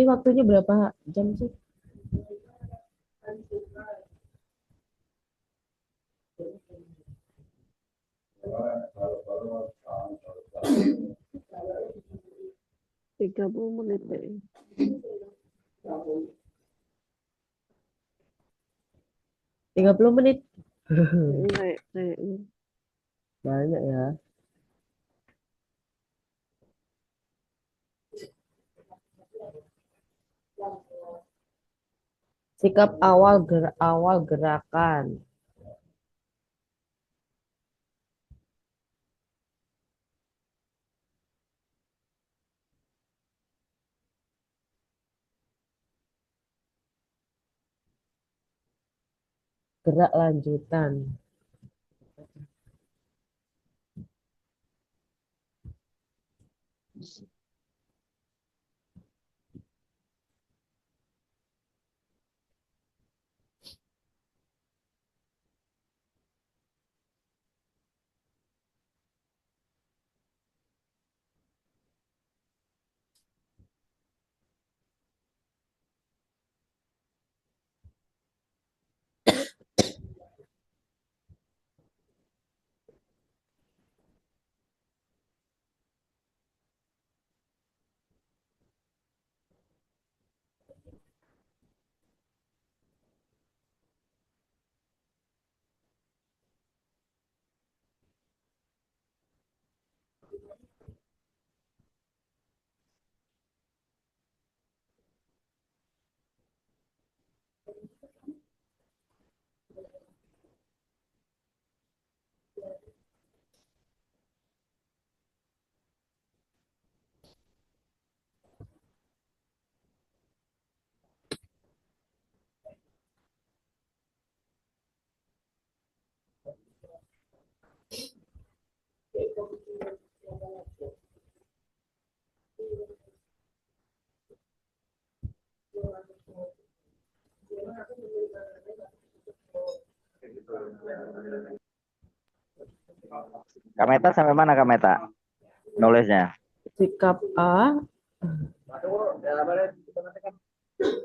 waktunya berapa jam sih? Tiga puluh menit deh. 30 menit. Kayaknya. Banyak ya. Sikap awal gerakan. Gerak lanjutan. Kameta sampai mana Kameta? Nulisnya. Sikap A.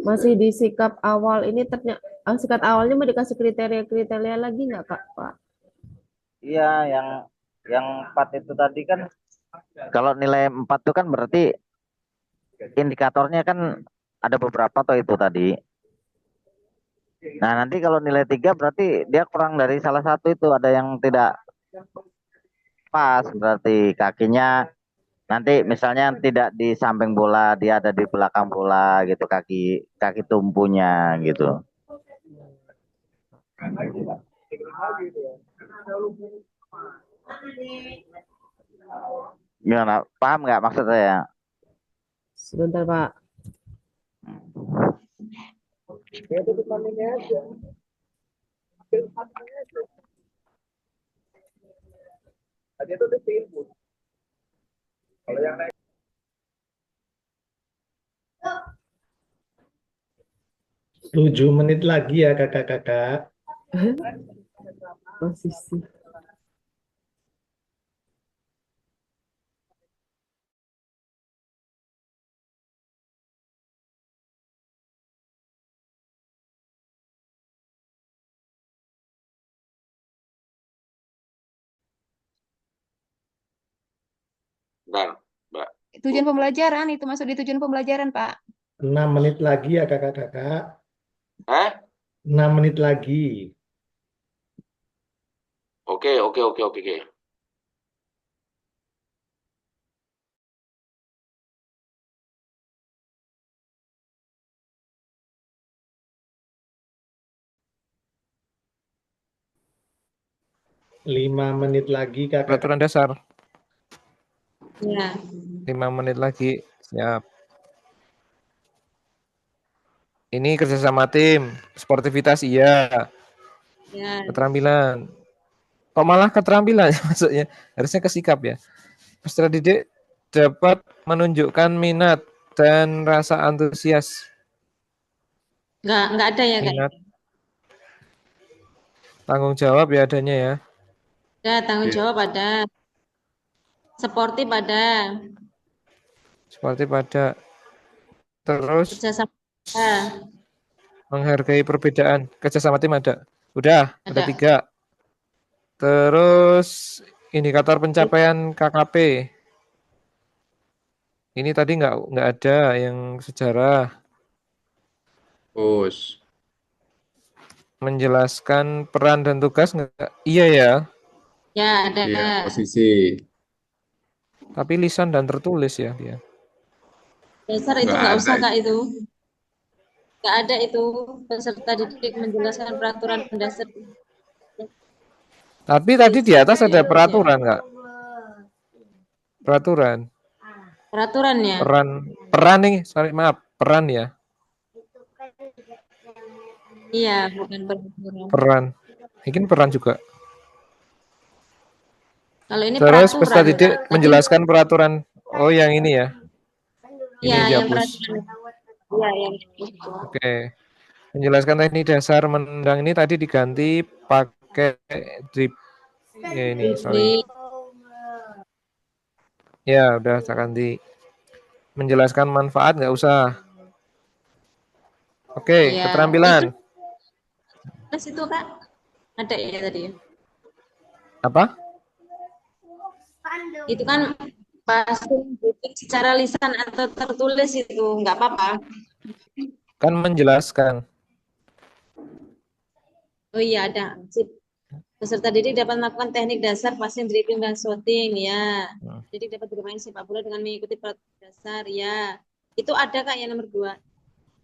Masih di sikap awal ini ternyata sikap awalnya mau dikasih kriteria-kriteria lagi nggak Kak, Pak? Iya, yang 4 itu tadi kan kalau nilai 4 itu kan berarti indikatornya kan ada beberapa toh itu tadi. Nah, nanti kalau nilai 3 berarti dia kurang dari salah satu itu, ada yang tidak pas, berarti kakinya nanti misalnya tidak di samping bola, dia ada di belakang bola gitu, kaki kaki tumpunya gitu. Gimana? Paham nggak maksud saya? Sebentar Pak. Ya itu depannya aja. Tadi itu udah input. Kalau yang naik 7 menit lagi ya kakak-kakak. Posisi. Bentar, Mbak. Tujuan pembelajaran itu masuk di tujuan pembelajaran, Pak. 6 menit lagi ya kakak-kakak. Hah? 6 menit lagi. Oke. 5 menit lagi kakak. Peraturan dasar. Ya. 5 menit lagi. Siap. Ini kerjasama tim. Sportivitas iya. Ya. Keterampilan. Kok malah keterampilan maksudnya? Harusnya kesikap ya. Peserta didik dapat menunjukkan minat dan rasa antusias. Nggak ada ya, Kak? Minat. Tanggung jawab ya adanya ya. Ada tanggung jawab, ada. Sportif ada. Seperti pada terus Kerjasama ada. menghargai perbedaan. Kerjasama tim ada. Udah, ada Ada. 3. Terus indikator pencapaian KKP. Ini tadi nggak ada yang sejarah. Menjelaskan peran dan tugas nggak? Iya ya. Ya, ada. Iya, posisi. Tapi lisan dan tertulis ya dia. Dasar itu Nggak nggak ada usah, Kak, itu. itu. Nggak ada itu. Peserta didik menjelaskan peraturan dasar. Tapi tadi di atas ada peraturan nggak? Peraturan. Peraturannya. Peran nih, sorry maaf, peran ya. Iya, bukan peraturan. Peran. Mungkin peran juga. Kalau ini Terus peraturan, peserta didik Kak. menjelaskan peraturan. Oh, yang ini ya. Ini Iya, yang dihapus. peraturan. Iya, yang itu. Oke. Menjelaskan teknik dasar menendang ini tadi diganti pakai drip. Ya ini, sorry. Ya, udah saya ganti. Menjelaskan manfaat nggak usah. Oke, Iya. keterampilan. Terus itu, Kak. Ada ya tadi. Apa? Itu kan pasti secara lisan atau tertulis itu nggak apa-apa. Kan menjelaskan. Oh iya, ada. Sip. Peserta didik dapat melakukan teknik dasar passing, dribbling, dan shooting, ya. Didik dapat bermain sepak bola dengan mengikuti peraturan dasar, ya. Itu ada, Kak, yang nomor 2.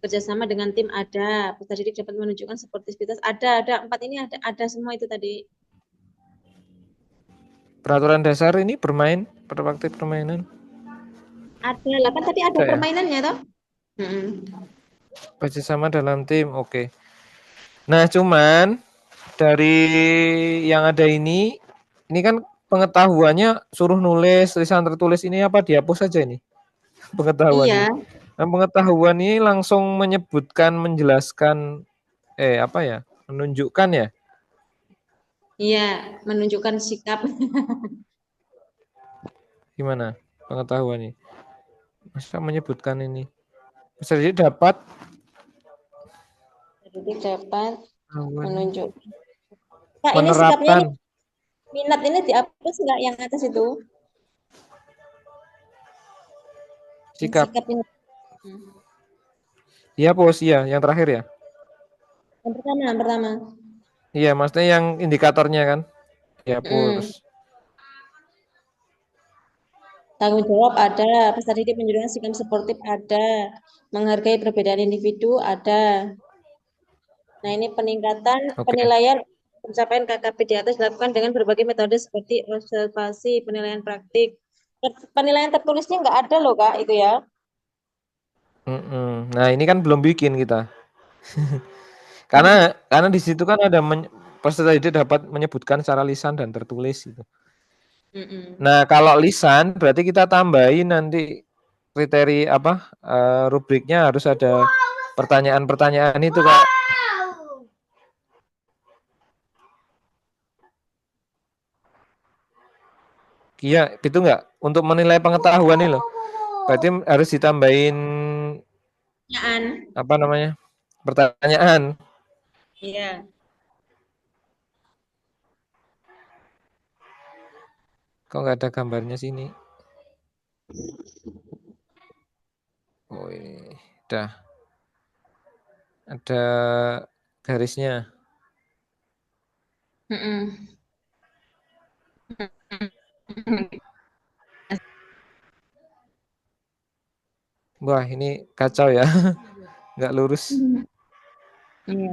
Kerjasama dengan tim ada. Peserta didik dapat menunjukkan sportivitas ada. 4 ini ada semua itu tadi. Peraturan dasar ini bermain pada waktu permainan. Ada lah, kan tadi ada Ada ya? permainannya toh. Kerjasama dalam tim, oke. Nah, cuman dari yang ada ini kan pengetahuannya suruh nulis tulisan tertulis ini apa dihapus saja ini pengetahuan Iya. ini. Nah, pengetahuan ini langsung menyebutkan, menjelaskan, apa ya, menunjukkan ya. Iya, menunjukkan sikap. Gimana pengetahuan ini? Masa menyebutkan ini? Jadi dapat Menunjuk. Kak, ini sikapnya menerapkan. ini, minat ini dihapus nggak yang atas itu? Sikap. Ini. Iya, bos, iya, yang terakhir ya. Yang pertama. Iya, maksudnya yang indikatornya kan. Dihapus. Tanggung jawab ada, peserta didik menunjukkan sikap sportif ada, menghargai perbedaan individu ada. Nah, ini peningkatan penilaian pencapaian KKP di atas dilakukan dengan berbagai metode seperti observasi, penilaian praktik. Penilaian tertulisnya nggak ada loh, Kak, itu ya. Nah, ini kan belum bikin kita. karena di situ kan ada peserta didik dapat menyebutkan secara lisan dan tertulis gitu. Nah, kalau lisan berarti kita tambahin nanti kriteria apa? Rubriknya harus ada pertanyaan-pertanyaan itu, Kak. Iya, gitu nggak? Untuk menilai pengetahuan ini loh. Berarti harus ditambahin apa namanya? Pertanyaan. Iya. Kok nggak ada gambarnya sini? Oh ini udah ada garisnya. Wah ini kacau ya, nggak lurus. Iya.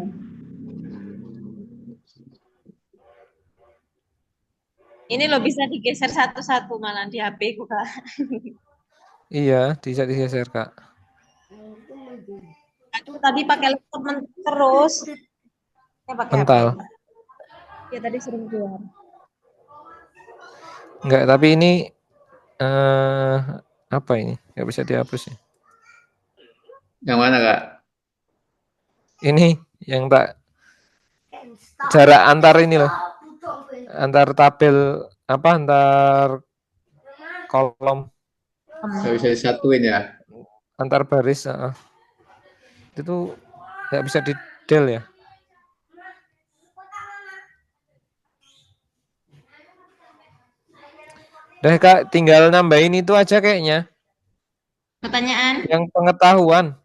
Ini loh bisa digeser satu-satu malah di HP ku, Kak. Iya, bisa digeser Kak. Aku tadi pakai laptop terus. Saya pakai Mental. HP. Ya tadi sering keluar. Enggak, tapi ini apa ini? Nggak bisa dihapus ya. Yang mana Kak? Ini yang tak jarak antar ini loh. Antar tabel apa antar kolom. Nggak bisa disatuin ya? Antar baris. Itu nggak bisa di del ya. Udah Kak, tinggal nambahin itu aja kayaknya. Pertanyaan? Yang pengetahuan.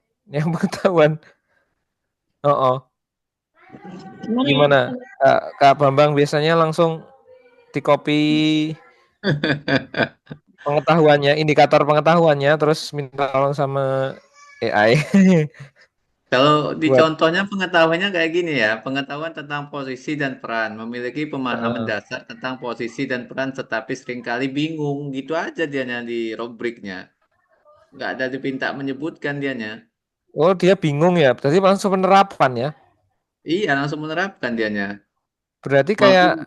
Gimana? Kak Bambang biasanya langsung di copy pengetahuannya, indikator pengetahuannya, terus minta tolong sama AI. Kalau di Buat contohnya pengetahuannya kayak gini ya, pengetahuan tentang posisi dan peran, memiliki pemahaman dasar tentang posisi dan peran, tetapi seringkali bingung, gitu aja dianya di rubriknya. Nggak ada dipinta menyebutkan dianya. Oh dia bingung ya, berarti langsung penerapan ya? Iya, langsung menerapkan dianya. Berarti kayak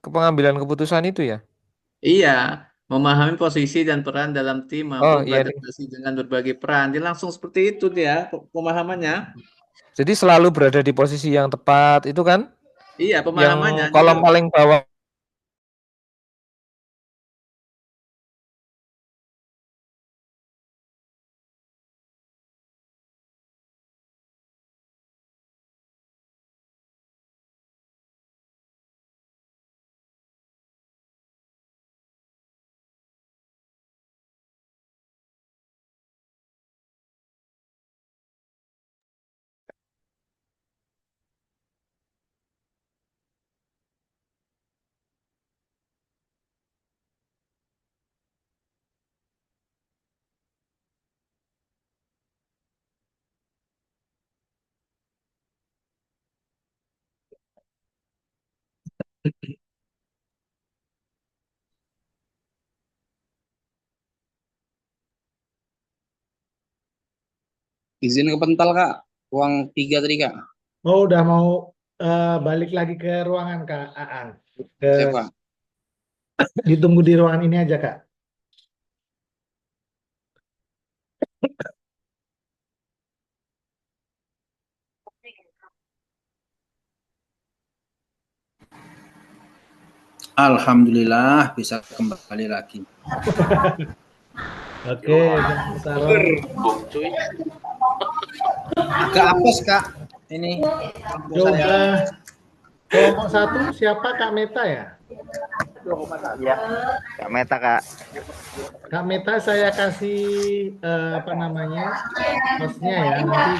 pengambilan keputusan itu ya? Iya, memahami posisi dan peran dalam tim, mampu Oh iya. beradaptasi dengan berbagai peran. Dia langsung seperti itu dia pemahamannya. Jadi selalu berada di posisi yang tepat, itu kan? Iya, Yang pemahamannya. kolom paling bawah. Izin kepental Kak, ruang 3 tadi Kak. Oh, udah mau balik lagi ke ruangan Kak Aan. Siapa? Ditunggu di ruangan ini aja Kak. Alhamdulillah bisa kembali lagi. Oke, Agak apes Kak. Ini coba kelompok 1 siapa Kak Meta ya? Ya, Kak Meta Kak. Kak Meta saya kasih apa namanya hostnya ya, nanti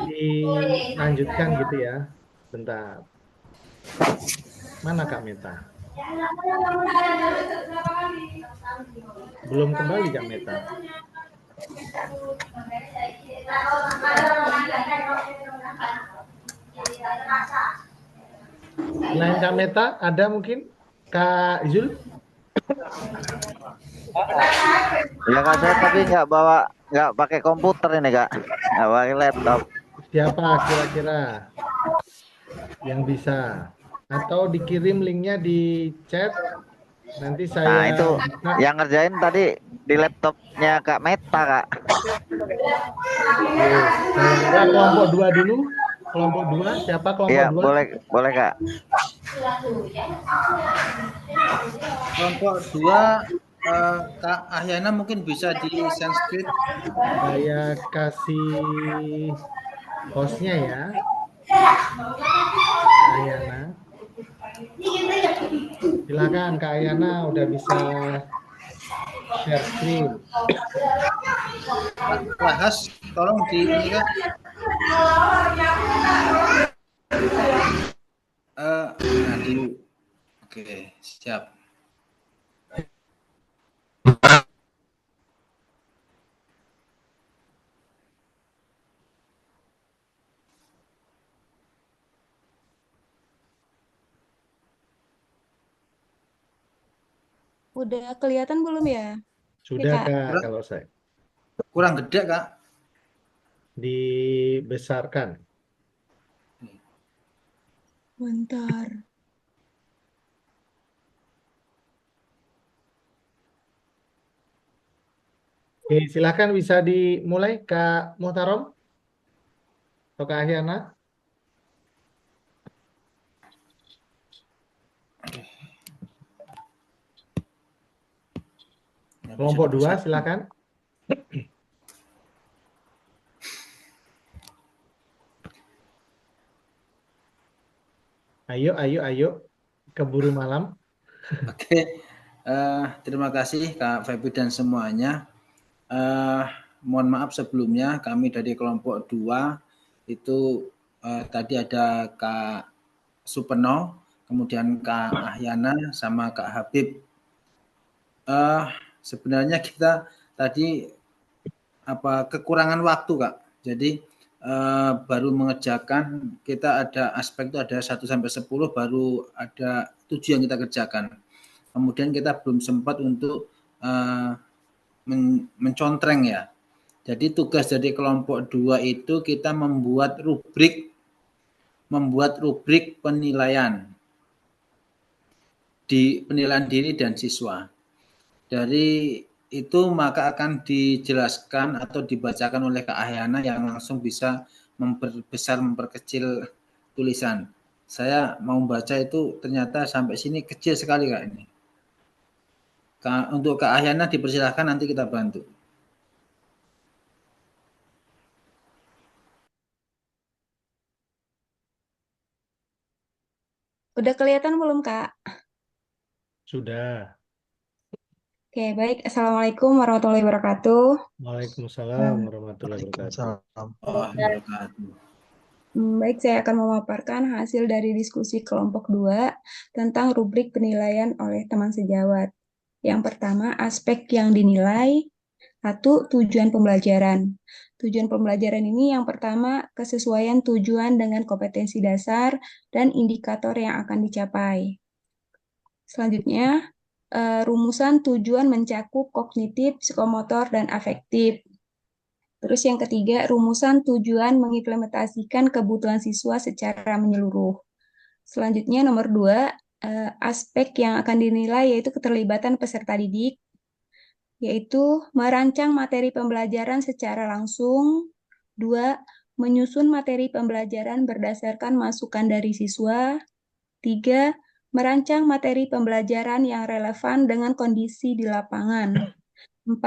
dilanjutkan gitu ya. Bentar. Mana Kak Meta? Belum kembali Kak Meta. Selain Kak Meta, ada mungkin Kak Zul? Ya Kak, saya tapi nggak pakai komputer ini Kak, nggak pakai laptop. Siapa kira-kira yang bisa? Atau dikirim linknya di chat, nanti saya. Nah itu yang ngerjain tadi di laptopnya Kak Meta Kak. Saya kelompok 2 dulu. Kelompok 2 siapa kelompok 2? Iya boleh Kak. Kelompok 2 Kak Ahyana mungkin bisa di send script. Saya kasih hostnya ya. Ahyana. Silakan Kak Ahyana udah bisa Share screen. Kak Rahas, tolong di ini Kak. Nah di oke, siap. Udah kelihatan belum ya? Sudah Kak. Kak kalau saya. Kurang gede Kak. Dibesarkan. Bentar. Oke, silakan bisa dimulai Kak Muhtarom atau Kak Ahyana. Kelompok 2 silakan. Ayo, keburu malam. Oke, terima kasih Kak Febi dan semuanya. Mohon maaf sebelumnya, kami dari kelompok 2 itu tadi ada Kak Supeno, kemudian Kak Ahyana, sama Kak Habib. Sebenarnya kita tadi kekurangan waktu Kak. Jadi baru mengerjakan, kita ada aspek itu ada 1 sampai 10, baru ada 7 yang kita kerjakan. Kemudian kita belum sempat untuk mencontreng ya. Jadi tugas dari kelompok 2 itu kita membuat rubrik penilaian diri dan siswa. Dari itu maka akan dijelaskan atau dibacakan oleh Kak Ahyana yang langsung bisa memperkecil tulisan. Saya mau baca itu ternyata sampai sini kecil sekali Kak ini. Untuk Kak Ahyana dipersilahkan, nanti kita bantu. Udah kelihatan belum Kak? Sudah. Oke, baik. Assalamualaikum warahmatullahi wabarakatuh. Waalaikumsalam warahmatullahi wabarakatuh. Baik, saya akan memaparkan hasil dari diskusi kelompok 2 tentang rubrik penilaian oleh teman sejawat. Yang pertama, aspek yang dinilai. 1. Tujuan pembelajaran. Tujuan pembelajaran ini yang pertama, kesesuaian tujuan dengan kompetensi dasar dan indikator yang akan dicapai. Selanjutnya, rumusan tujuan mencakup kognitif, psikomotor, dan afektif. Terus yang ketiga, rumusan tujuan mengimplementasikan kebutuhan siswa secara menyeluruh. Selanjutnya nomor 2, aspek yang akan dinilai yaitu keterlibatan peserta didik, yaitu merancang materi pembelajaran secara langsung. 2, menyusun materi pembelajaran berdasarkan masukan dari siswa. 3, merancang materi pembelajaran yang relevan dengan kondisi di lapangan. 4,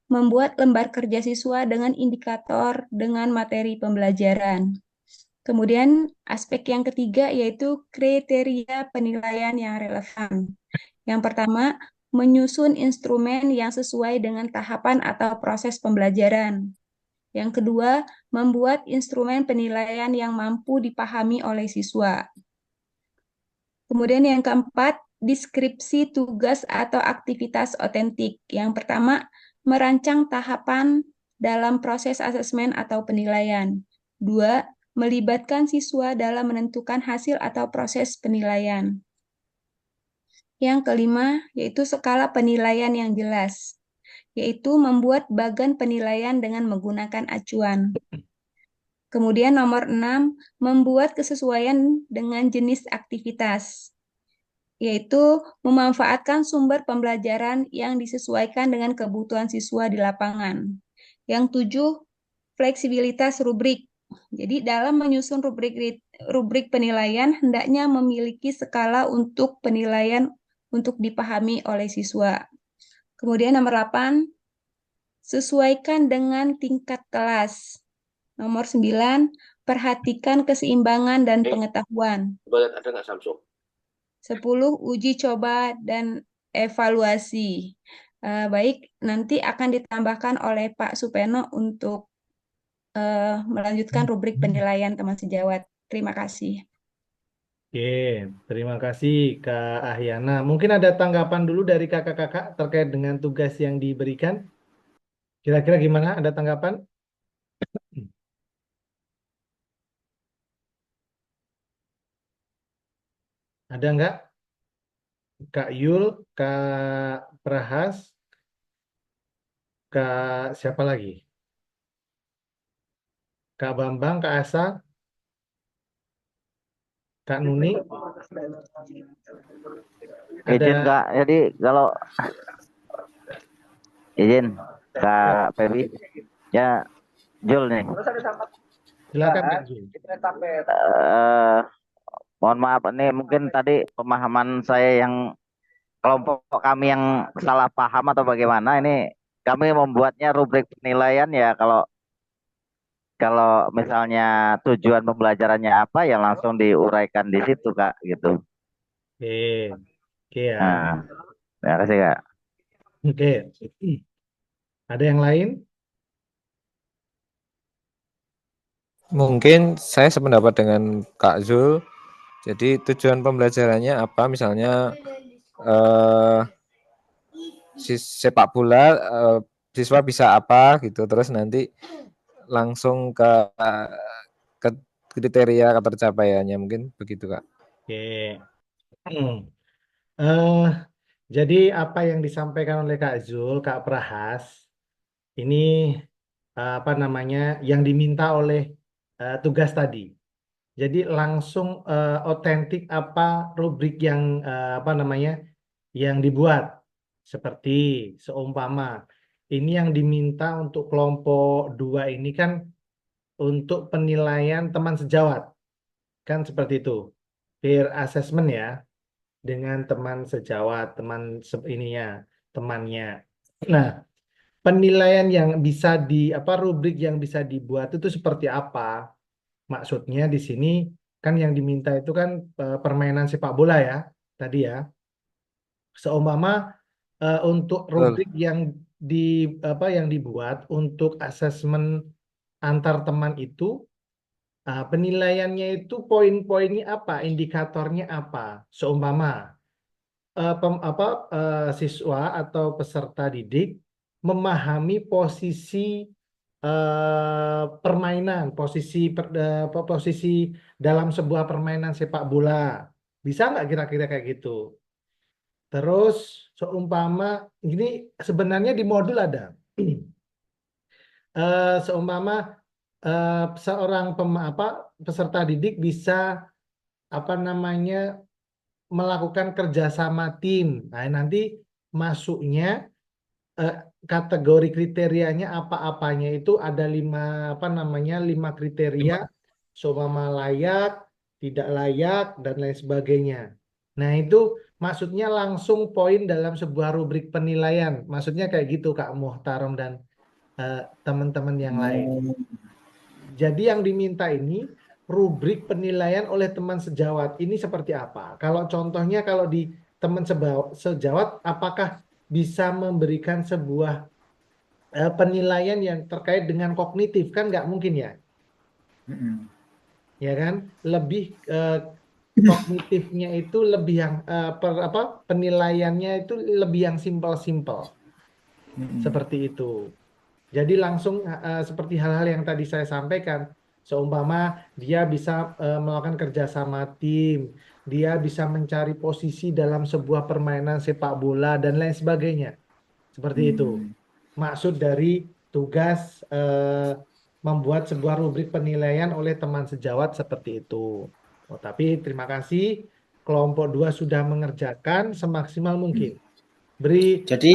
membuat lembar kerja siswa dengan indikator dengan materi pembelajaran. Kemudian aspek yang ketiga yaitu kriteria penilaian yang relevan. Yang pertama, menyusun instrumen yang sesuai dengan tahapan atau proses pembelajaran. Yang kedua, membuat instrumen penilaian yang mampu dipahami oleh siswa. Kemudian yang keempat, deskripsi tugas atau aktivitas otentik. Yang pertama, merancang tahapan dalam proses asesmen atau penilaian. 2, melibatkan siswa dalam menentukan hasil atau proses penilaian. Yang kelima, yaitu skala penilaian yang jelas, yaitu membuat bagan penilaian dengan menggunakan acuan. Kemudian nomor 6, membuat kesesuaian dengan jenis aktivitas, yaitu memanfaatkan sumber pembelajaran yang disesuaikan dengan kebutuhan siswa di lapangan. Yang 7, fleksibilitas rubrik. Jadi dalam menyusun rubrik penilaian, hendaknya memiliki skala untuk penilaian untuk dipahami oleh siswa. Kemudian nomor 8, sesuaikan dengan tingkat kelas. Nomor 9, perhatikan keseimbangan dan pengetahuan. Ada nggak Samsung? 10, uji coba dan evaluasi. Baik, nanti akan ditambahkan oleh Pak Supeno untuk melanjutkan rubrik penilaian teman sejawat. Terima kasih. Oke, terima kasih Kak Ahyana. Mungkin ada tanggapan dulu dari kakak-kakak terkait dengan tugas yang diberikan. Kira-kira gimana? Ada tanggapan? Ada nggak? Kak Yul, Kak Prahas, Kak siapa lagi? Kak Bambang, Kak Asa, Kak Nuni. Izin Ada Kak, jadi kalau izin Kak Febi, ya Jul nih. silakan Kak Jul. Mohon maaf, ini mungkin tadi pemahaman saya yang kelompok kami yang salah paham atau bagaimana. Ini kami membuatnya rubrik penilaian ya, kalau kalau misalnya tujuan pembelajarannya apa ya langsung diuraikan di situ Kak gitu. Oke, oke ya. Nah, terima kasih Kak. Oke. Ada yang lain? Mungkin saya sependapat dengan Kak Zul. Jadi tujuan pembelajarannya apa? Misalnya sepak bola, siswa bisa apa gitu. Terus nanti langsung ke kriteria ketercapaiannya, mungkin begitu Kak. Oke. Jadi apa yang disampaikan oleh Kak Zul, Kak Prahas, ini apa namanya yang diminta oleh tugas tadi. Jadi langsung otentik apa rubrik yang apa namanya yang dibuat. Seperti seumpama ini yang diminta untuk kelompok 2 ini kan untuk penilaian teman sejawat. Kan seperti itu. Peer assessment ya dengan teman sejawat, ininya, temannya. Nah, penilaian yang bisa rubrik yang bisa dibuat itu seperti apa? Maksudnya di sini kan yang diminta itu kan permainan sepak bola ya, tadi ya. Seumpama untuk rubrik yang yang dibuat untuk asesmen antar teman itu penilaiannya itu poin-poinnya apa, indikatornya apa? Seumpama siswa atau peserta didik memahami posisi permainan, posisi dalam sebuah permainan sepak bola. Bisa nggak kira-kira kayak gitu? Terus seumpama ini sebenarnya di modul ada. Seumpama seorang peserta didik bisa melakukan kerjasama tim. Nah, nanti masuknya kategori kriterianya apa-apanya itu ada 5 kriteria, seumpama layak, tidak layak, dan lain sebagainya. Nah, itu maksudnya langsung poin dalam sebuah rubrik penilaian. Maksudnya kayak gitu Kak Muhtarom dan teman-teman yang lain. Jadi yang diminta ini rubrik penilaian oleh teman sejawat ini seperti apa? Kalau contohnya kalau di teman sejawat apakah bisa memberikan sebuah penilaian yang terkait dengan kognitif? Kan nggak mungkin ya. Ya kan? Lebih kognitifnya itu lebih yang penilaiannya itu lebih yang simpel-simpel. Seperti itu. Jadi langsung seperti hal-hal yang tadi saya sampaikan, seumpama dia bisa melakukan kerjasama tim, dia bisa mencari posisi dalam sebuah permainan sepak bola dan lain sebagainya. Seperti itu. Maksud dari tugas membuat sebuah rubrik penilaian oleh teman sejawat seperti itu. Tapi terima kasih, kelompok 2 sudah mengerjakan semaksimal mungkin. Beri Jadi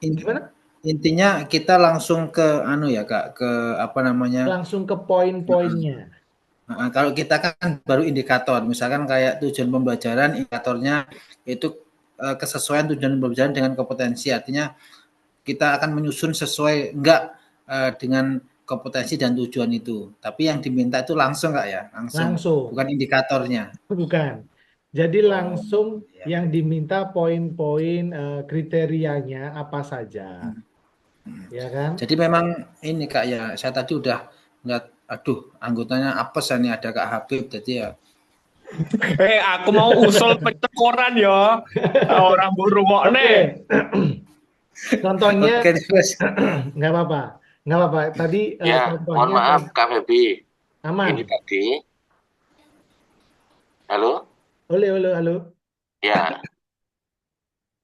gimana? Intinya kita langsung ke Kak, ke langsung ke poin-poinnya. Kalau kita kan baru indikator, misalkan kayak tujuan pembelajaran, indikatornya itu kesesuaian tujuan pembelajaran dengan kompetensi. Artinya kita akan menyusun sesuai enggak dengan kompetensi dan tujuan itu. Tapi yang diminta itu langsung Kak ya, langsung. Bukan indikatornya. Bukan. Jadi langsung yang diminta poin-poin kriterianya apa saja, ya kan? Jadi memang ini Kak ya, saya tadi udah ngeliat, aduh anggotanya apes ini ada Kak Habib, jadi ya. Aku mau usul pencekoran ya. Orang burungokne. Contohnya, Oke, terus. nggak apa-apa, nggak apa-apa. Tadi Ya, mohon contohnya maaf Kak Febi. aman. Ini tadi, halo? Halo. Ya,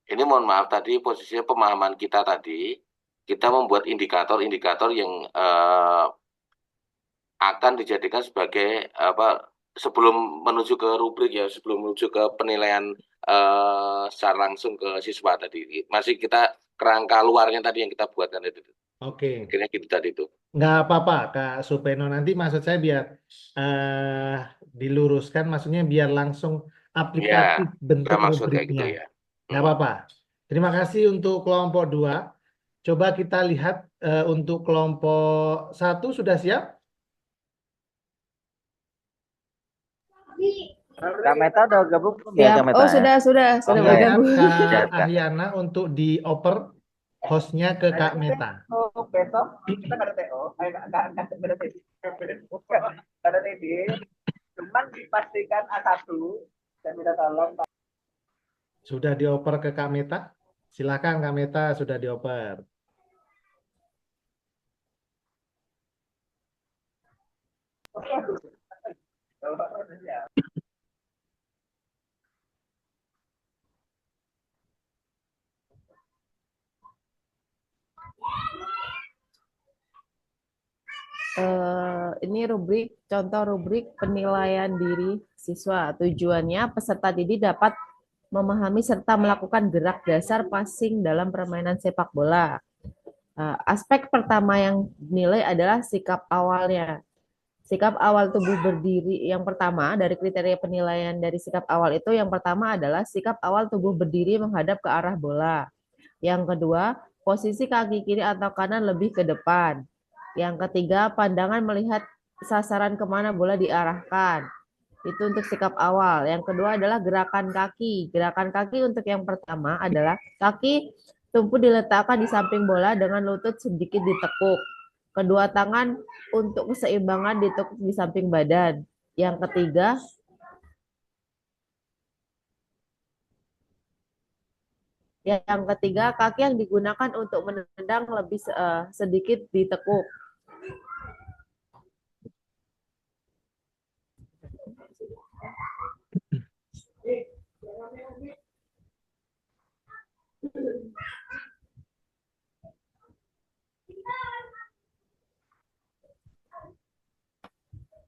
ini mohon maaf tadi posisinya pemahaman kita tadi, kita membuat indikator-indikator yang akan dijadikan sebagai apa sebelum menuju ke rubrik ya, sebelum menuju ke penilaian secara langsung ke siswa tadi. Masih kita kerangka luarnya tadi yang kita buatkan itu. Oke. Akhirnya gitu tadi itu. Nggak apa-apa, Kak Supeno. Nanti maksud saya biar diluruskan, maksudnya biar langsung aplikatif Ya, bentuk kita maksud kayak gitu rubriknya. ya. Nggak apa-apa. Terima kasih untuk kelompok 2. Coba kita lihat untuk kelompok 1 sudah siap? Kak Meta udah gabung belum ya, Siap. Kak Meta Oh, ya? sudah Silakan bergabung. Kak Siap, Kak. Ahyana untuk dioper hostnya ke Kak Meta. Besok kita nggak ada TO, nggak ada TD, nggak ada TD, cuman dipastikan A1. Saya minta tolong Pak. Sudah dioper ke Kak Meta? Silakan Kak Meta, sudah dioper. Ini contoh rubrik penilaian diri siswa. Tujuannya peserta didik dapat memahami serta melakukan gerak dasar passing dalam permainan sepak bola. Aspek pertama yang dinilai adalah sikap awalnya. Sikap awal tubuh berdiri yang pertama dari kriteria penilaian dari sikap awal itu yang pertama adalah sikap awal tubuh berdiri menghadap ke arah bola. Yang kedua, posisi kaki kiri atau kanan lebih ke depan. Yang ketiga, pandangan melihat sasaran kemana bola diarahkan. Itu untuk sikap awal. Yang kedua adalah gerakan kaki. Gerakan kaki untuk yang pertama adalah kaki tumpu diletakkan di samping bola dengan lutut sedikit ditekuk. Kedua tangan untuk keseimbangan ditekuk di samping badan. Yang ketiga, kaki yang digunakan untuk menendang lebih sedikit ditekuk.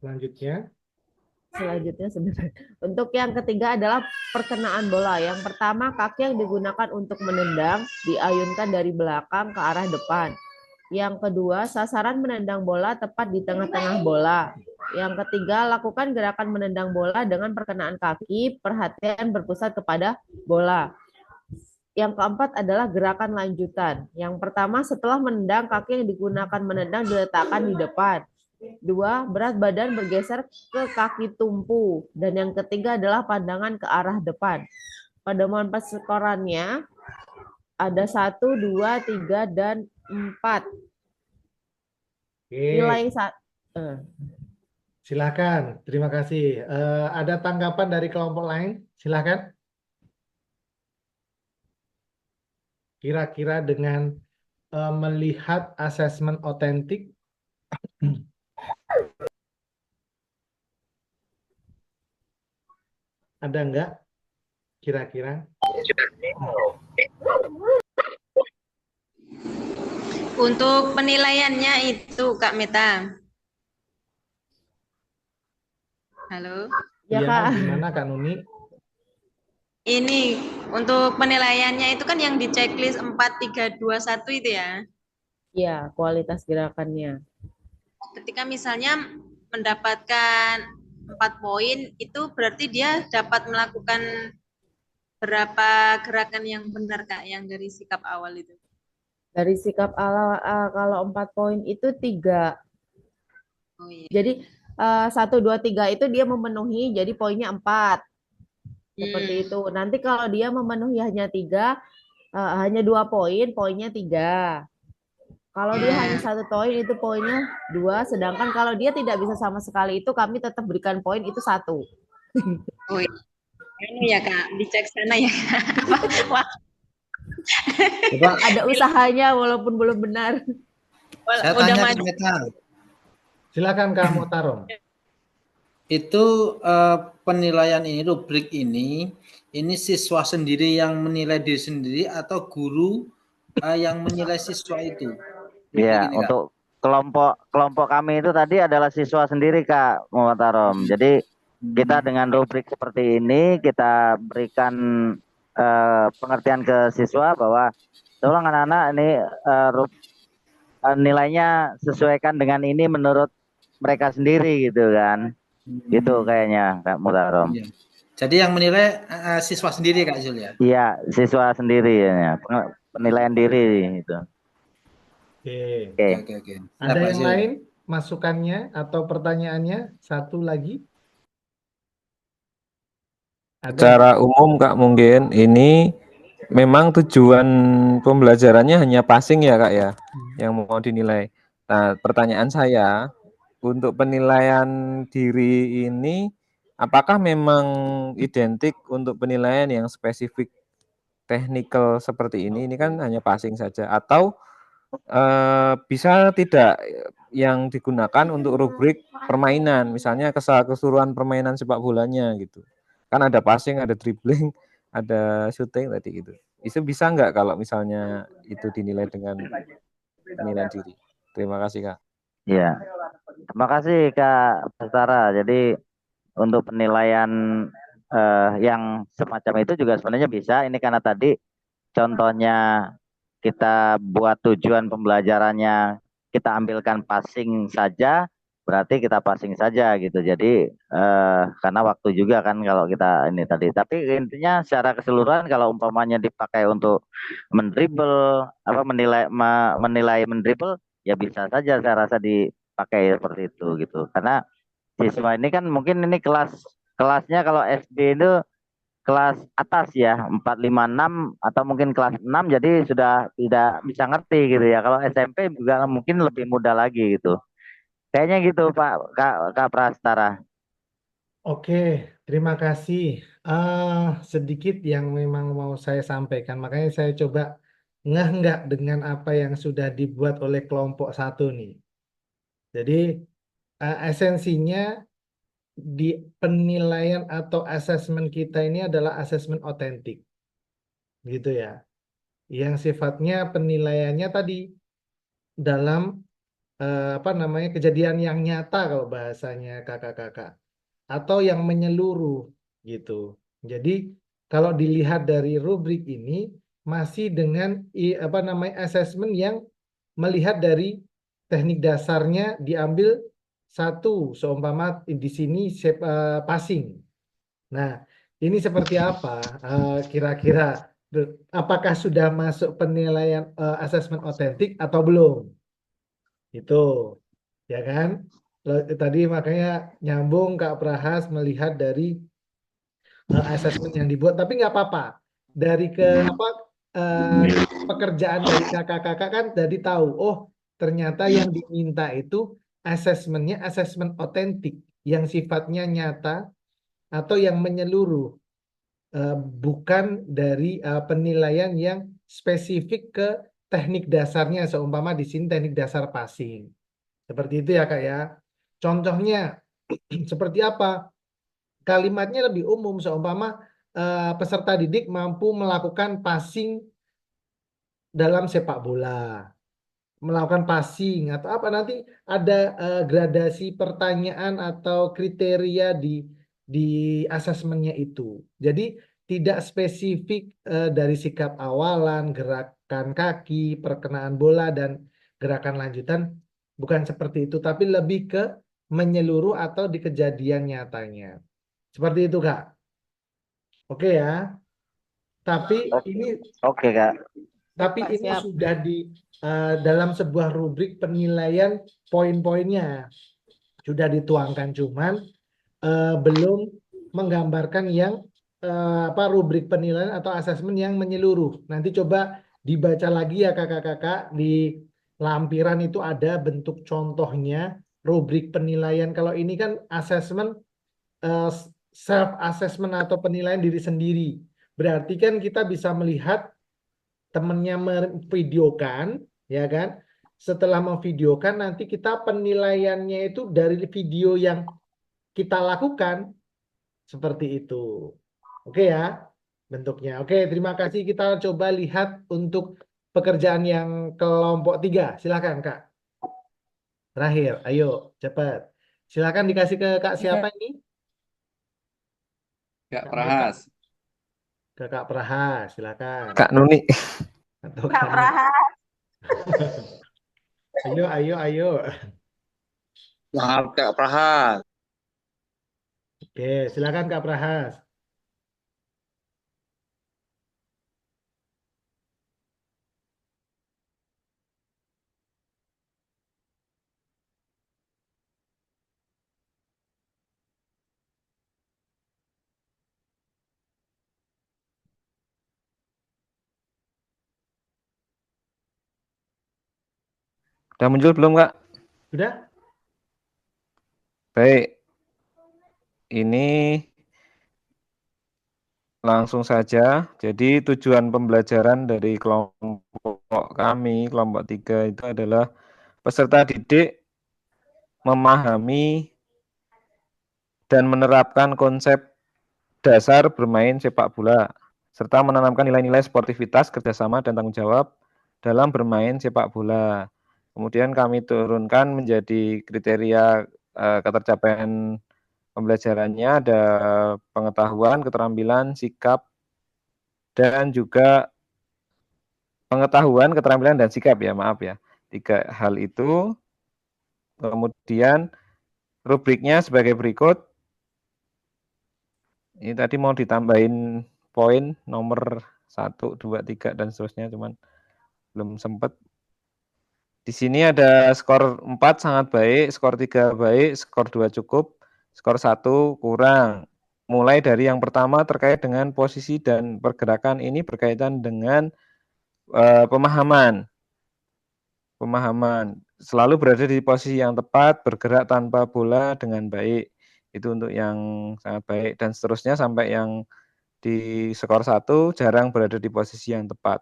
Selanjutnya sebenarnya. Untuk yang ketiga adalah perkenaan bola. Yang pertama, kaki yang digunakan untuk menendang diayunkan dari belakang ke arah depan. Yang kedua, sasaran menendang bola tepat di tengah-tengah bola. Yang ketiga, lakukan gerakan menendang bola dengan perkenaan kaki, perhatian berpusat kepada bola. Yang keempat adalah gerakan lanjutan. Yang pertama, setelah menendang, kaki yang digunakan menendang diletakkan di depan. 2, berat badan bergeser ke kaki tumpu. Dan yang ketiga adalah pandangan ke arah depan. Pedoman persekorannya ada 1, 2, 3, dan 4. Nilai silakan, terima kasih. Ada tanggapan dari kelompok lain? Silakan. Kira-kira dengan melihat asesmen otentik, ada enggak kira-kira? Untuk penilaiannya itu Kak Meta. Halo. Ya, Kak. Gimana Kak Nuni? Ini untuk penilaiannya itu kan yang di checklist 4, 3, 2, 1 itu ya? Iya, kualitas gerakannya. Ketika misalnya mendapatkan 4 poin, itu berarti dia dapat melakukan berapa gerakan yang benar Kak, yang dari sikap awal itu? Dari sikap awal, kalau 4 poin itu 3. Oh, iya. Jadi 1, 2, 3 itu dia memenuhi, jadi poinnya 4. Seperti itu. Nanti kalau dia memenuhi hanya 2 poin, poinnya 3. Kalau dia hanya 1 poin, itu poinnya 2. Sedangkan kalau dia tidak bisa sama sekali, itu kami tetap berikan poin itu 1. Oh iya. Ini ya Kak, dicek sana ya. Wah, Ada usahanya walaupun belum benar. Saya udah tanya maju. Kak Meta, Silakan Kak Muhtarom. itu penilaian ini, rubrik ini siswa sendiri yang menilai diri sendiri atau guru yang menilai siswa itu? Iya, Begini, Kak. untuk kelompok kami itu tadi adalah siswa sendiri Kak Muhtarom. Jadi kita dengan rubrik seperti ini kita berikan pengertian ke siswa bahwa tolong anak-anak ini nilainya sesuaikan dengan ini menurut mereka sendiri gitu kan. Gitu kayaknya Kak Muhtarom. Iya. Jadi yang menilai siswa sendiri Kak Zul ya? Iya, siswa sendiri ya. Penilaian diri itu. Oke. Oke. Ada Pak yang Zul. lain masukannya atau pertanyaannya? Satu lagi. Ada Secara umum Kak mungkin ini memang tujuan pembelajarannya hanya passing ya Kak ya, yang mau dinilai. Nah, pertanyaan saya, untuk penilaian diri ini, apakah memang identik untuk penilaian yang spesifik technical seperti ini? Ini kan hanya passing saja. Atau bisa tidak yang digunakan untuk rubrik permainan, misalnya keseluruhan permainan sepak bolanya gitu. Kan ada passing, ada dribbling, ada shooting tadi gitu. Itu bisa nggak kalau misalnya itu dinilai dengan penilaian diri? Terima kasih Kak. Iya. Terima kasih Kak Bastara. Jadi untuk penilaian yang semacam itu juga sebenarnya bisa. Ini karena tadi contohnya kita buat tujuan pembelajarannya kita ambilkan passing saja, berarti kita passing saja gitu. Jadi karena waktu juga kan kalau kita ini tadi. Tapi intinya secara keseluruhan kalau umpamanya dipakai untuk mendribble menilai mendribble ya bisa saja saya rasa dipakai seperti itu gitu. Karena siswa ini kan mungkin ini kelasnya kalau SD itu kelas atas ya 4, 5, 6 atau mungkin kelas 6 jadi sudah tidak bisa ngerti gitu ya. Kalau SMP juga mungkin lebih mudah lagi gitu. Kayaknya gitu Kak Prastara. Oke, terima kasih. Sedikit yang memang mau saya sampaikan, makanya saya coba ngeh nggak dengan apa yang sudah dibuat oleh kelompok 1 nih. Jadi esensinya di penilaian atau asesmen kita ini adalah asesmen otentik, gitu ya. Yang sifatnya penilaiannya tadi dalam kejadian yang nyata kalau bahasanya kakak-kakak, atau yang menyeluruh gitu. Jadi kalau dilihat dari rubrik ini masih dengan asesmen yang melihat dari teknik dasarnya diambil 1, seumpama di sini passing. Nah, ini seperti apa kira-kira? Apakah sudah masuk penilaian asesmen otentik atau belum? Itu, ya kan? Tadi makanya nyambung Kak Prahas melihat dari asesmen yang dibuat, tapi nggak apa-apa. Dari pekerjaan dari kakak-kakak kan jadi tahu, oh ternyata yang diminta itu asesmennya asesmen otentik yang sifatnya nyata atau yang menyeluruh, bukan dari penilaian yang spesifik ke teknik dasarnya, seumpama di sini teknik dasar passing. Seperti itu ya Kak ya. Contohnya seperti apa? Kalimatnya lebih umum, seumpama peserta didik mampu melakukan passing dalam sepak bola, melakukan passing atau apa, nanti ada gradasi pertanyaan atau kriteria di asesmennya itu. Jadi tidak spesifik dari sikap awalan, gerakan kaki, perkenaan bola dan gerakan lanjutan, bukan seperti itu, tapi lebih ke menyeluruh atau di kejadian nyatanya. Seperti itu Kak. Oke ya. Tapi ini Oke Kak. Tapi ini Siap. sudah di dalam sebuah rubrik penilaian, poin-poinnya sudah dituangkan, cuman belum menggambarkan yang rubrik penilaian atau asesmen yang menyeluruh. Nanti coba dibaca lagi ya kakak-kakak, di lampiran itu ada bentuk contohnya rubrik penilaian. Kalau ini kan asesmen self assessment atau penilaian diri sendiri. Berarti kan kita bisa melihat temennya memvideokan, ya kan? Setelah memvideokan nanti kita penilaiannya itu dari video yang kita lakukan seperti itu. Oke ya, bentuknya. Oke, terima kasih. Kita coba lihat untuk pekerjaan yang kelompok 3. Silakan Kak. Terakhir, ayo cepat. Silakan dikasih ke Kak siapa ini? Kak Prahas. Ke Kak Prahas, silakan. Kak Nuni. Atau Kak Prahas. Ayo. Maaf Kak Prahas. Oke, silakan Kak Prahas. Udah muncul belum, Kak? Sudah? Baik. Ini langsung saja. Jadi tujuan pembelajaran dari kelompok kami, kelompok 3 itu adalah peserta didik memahami dan menerapkan konsep dasar bermain sepak bola, serta menanamkan nilai-nilai sportivitas, kerjasama, dan tanggung jawab dalam bermain sepak bola. Kemudian kami turunkan menjadi kriteria ketercapaian pembelajarannya ada pengetahuan, keterampilan, sikap, dan juga pengetahuan, keterampilan, dan sikap ya, maaf ya. 3 hal itu. Kemudian rubriknya sebagai berikut. Ini tadi mau ditambahin poin nomor 1, 2, 3, dan seterusnya, cuman belum sempat. Di sini ada skor 4 sangat baik, skor 3 baik, skor 2 cukup, skor 1 kurang. Mulai dari yang pertama terkait dengan posisi dan pergerakan ini berkaitan dengan pemahaman. Selalu berada di posisi yang tepat, bergerak tanpa bola dengan baik. Itu untuk yang sangat baik, dan seterusnya sampai yang di skor 1 jarang berada di posisi yang tepat.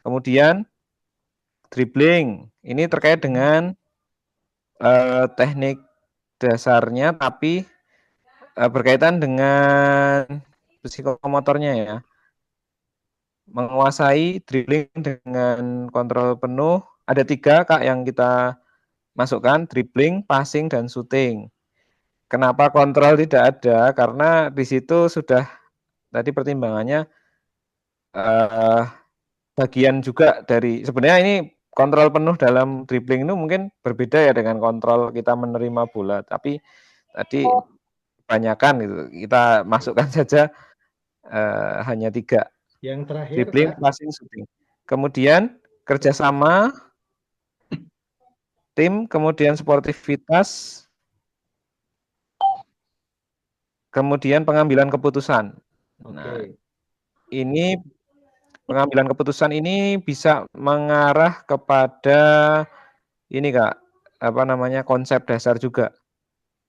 Kemudian dribbling ini terkait dengan teknik dasarnya, tapi berkaitan dengan psikomotornya ya. Menguasai dribbling dengan kontrol penuh. Ada 3 Kak yang kita masukkan, dribbling, passing, dan shooting. Kenapa kontrol tidak ada? Karena di situ sudah tadi pertimbangannya bagian juga dari, sebenarnya ini kontrol penuh dalam dribbling itu mungkin berbeda ya dengan kontrol kita menerima bola, tapi tadi kebanyakan gitu. Kita masukkan saja hanya 3. Yang terakhir, dribbling, Kak. passing, shooting. Kemudian kerjasama tim, kemudian sportivitas, kemudian pengambilan keputusan. Nah, ini pengambilan keputusan ini bisa mengarah kepada ini Kak, konsep dasar juga.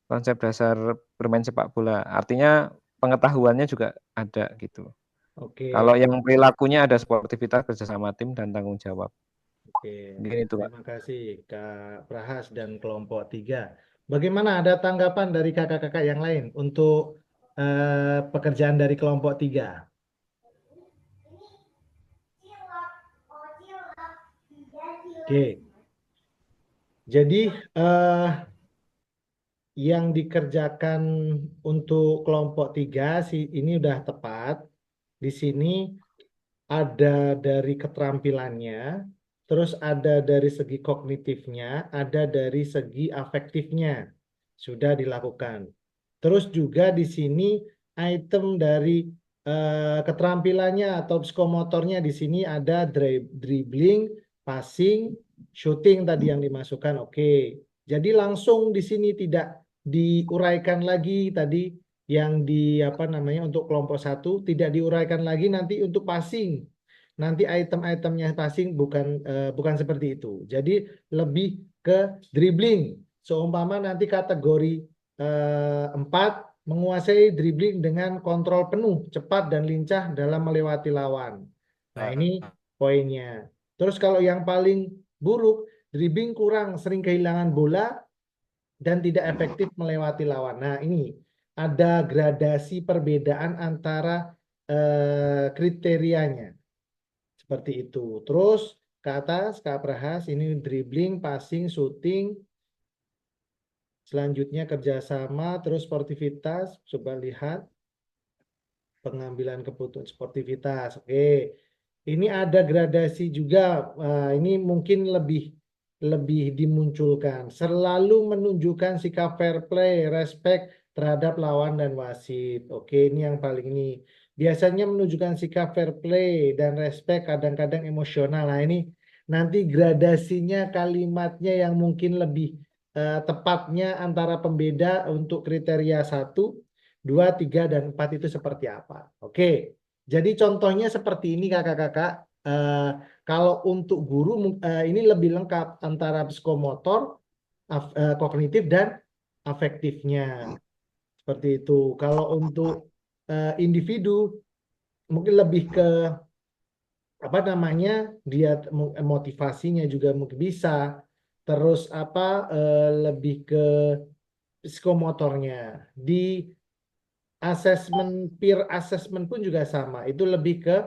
Konsep dasar bermain sepak bola. Artinya pengetahuannya juga ada gitu. Kalau yang perilakunya ada sportivitas, kerjasama tim, dan tanggung jawab. Oke, itu, Kak. terima kasih Kak Prahas dan kelompok 3. Bagaimana, ada tanggapan dari kakak-kakak yang lain untuk pekerjaan dari kelompok 3? Oke, jadi yang dikerjakan untuk kelompok 3 ini udah tepat. Di sini ada dari keterampilannya, terus ada dari segi kognitifnya, ada dari segi afektifnya. Sudah dilakukan. Terus juga di sini item dari keterampilannya atau psikomotornya di sini ada dribbling, passing, shooting tadi yang dimasukkan. Oke. Jadi langsung di sini tidak diuraikan lagi tadi yang di apa namanya untuk kelompok 1 tidak diuraikan lagi nanti untuk passing. Nanti item-itemnya passing bukan seperti itu. Jadi lebih ke dribbling. Seumpama nanti kategori 4 menguasai dribbling dengan kontrol penuh, cepat dan lincah dalam melewati lawan. Nah, ini poinnya. Terus kalau yang paling buruk, dribbling kurang, sering kehilangan bola dan tidak efektif melewati lawan. Nah, ini ada gradasi perbedaan antara kriterianya. Seperti itu. Terus ke atas, Kak Prahas, ini dribbling, passing, shooting. Selanjutnya kerjasama, terus sportivitas. Coba lihat. Pengambilan keputusan sportivitas. Oke. Ini ada gradasi juga. Ini mungkin lebih dimunculkan. Selalu menunjukkan sikap fair play, respect terhadap lawan dan wasit. Oke, ini yang paling ini. Biasanya menunjukkan sikap fair play dan respect, kadang-kadang emosional. Nah, ini nanti gradasinya kalimatnya yang mungkin lebih tepatnya antara pembeda untuk kriteria 1, 2, 3, dan 4 itu seperti apa. Oke. Jadi contohnya seperti ini kakak-kakak. Kalau untuk guru ini lebih lengkap antara psikomotor, kognitif dan afektifnya. Seperti itu. Kalau untuk individu mungkin lebih ke apa namanya? Dia motivasinya juga mungkin bisa. Terus lebih ke psikomotornya. Di peer assessment pun juga sama. Itu lebih ke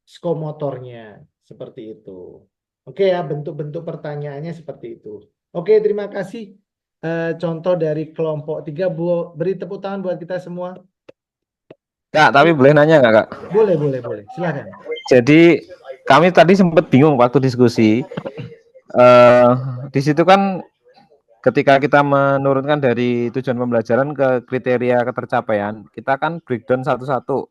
psikomotornya. Seperti itu. Oke ya, bentuk-bentuk pertanyaannya seperti itu. Oke, terima kasih. Contoh dari kelompok 3. Beri tepuk tangan buat kita semua. Kak, tapi boleh nanya nggak, Kak? Boleh. Silakan. Jadi kami tadi sempat bingung waktu diskusi. Di situ kan ketika kita menurunkan dari tujuan pembelajaran ke kriteria ketercapaian, kita kan breakdown satu-satu.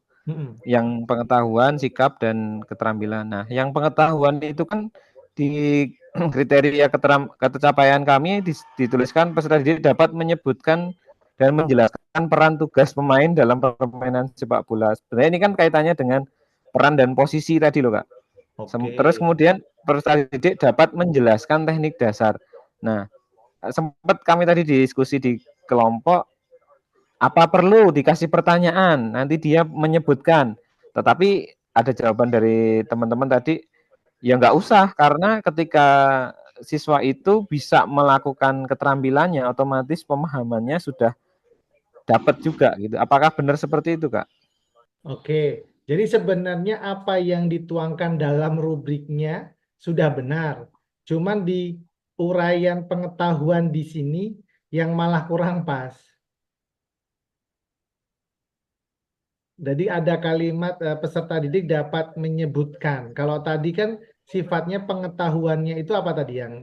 Yang pengetahuan, sikap, dan keterampilan. Nah, yang pengetahuan itu kan di kriteria ketercapaian kami dituliskan peserta didik dapat menyebutkan dan menjelaskan peran tugas pemain dalam permainan sepak bola. Sebenarnya ini kan kaitannya dengan peran dan posisi tadi loh, Kak. Terus kemudian peserta didik dapat menjelaskan teknik dasar. Nah, sempat kami tadi diskusi di kelompok, apa perlu dikasih pertanyaan, nanti dia menyebutkan. Tetapi ada jawaban dari teman-teman tadi, ya nggak usah, karena ketika siswa itu bisa melakukan keterampilannya, otomatis pemahamannya sudah dapat juga gitu. Apakah benar seperti itu, Kak? Oke, jadi sebenarnya apa yang dituangkan dalam rubriknya sudah benar. Cuman di uraian pengetahuan di sini yang malah kurang pas. Jadi ada kalimat peserta didik dapat menyebutkan. Kalau tadi kan sifatnya pengetahuannya itu apa tadi yang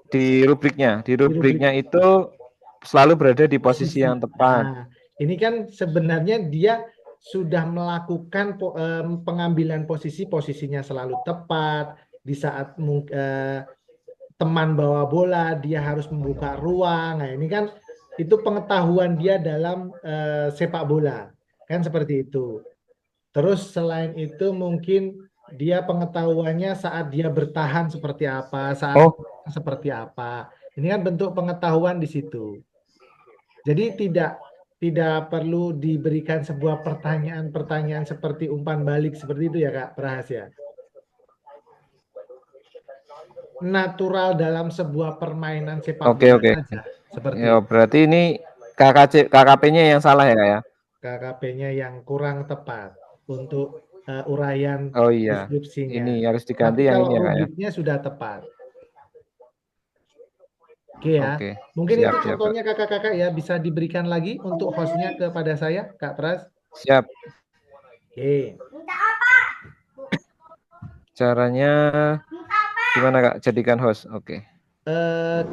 di rubriknya itu selalu berada di posisi yang tepat. Nah, ini kan sebenarnya dia sudah melakukan pengambilan posisinya selalu tepat di saat teman bawa bola dia harus membuka ruang. Nah, ini kan itu pengetahuan dia dalam sepak bola, kan seperti itu. Terus selain itu mungkin dia pengetahuannya saat dia bertahan seperti apa, saat seperti apa. Ini kan bentuk pengetahuan di situ. Jadi tidak perlu diberikan sebuah pertanyaan seperti umpan balik seperti itu ya Kak Prahas ya. Natural dalam sebuah permainan sepak bola saja. Seperti ya, berarti ini KKP-nya yang salah ya, Kak ya? KKP-nya yang kurang tepat untuk uraian deskripsinya. Ini harus diganti. Tapi yang kalau ini ya, Kak ya? rubriknya sudah tepat. Oke ya. Mungkin itu contohnya kakak-kakak ya, bisa diberikan lagi untuk hostnya kepada saya, Kak Pras. Siap. Oke. Caranya gimana Kak? Jadikan host. Oke.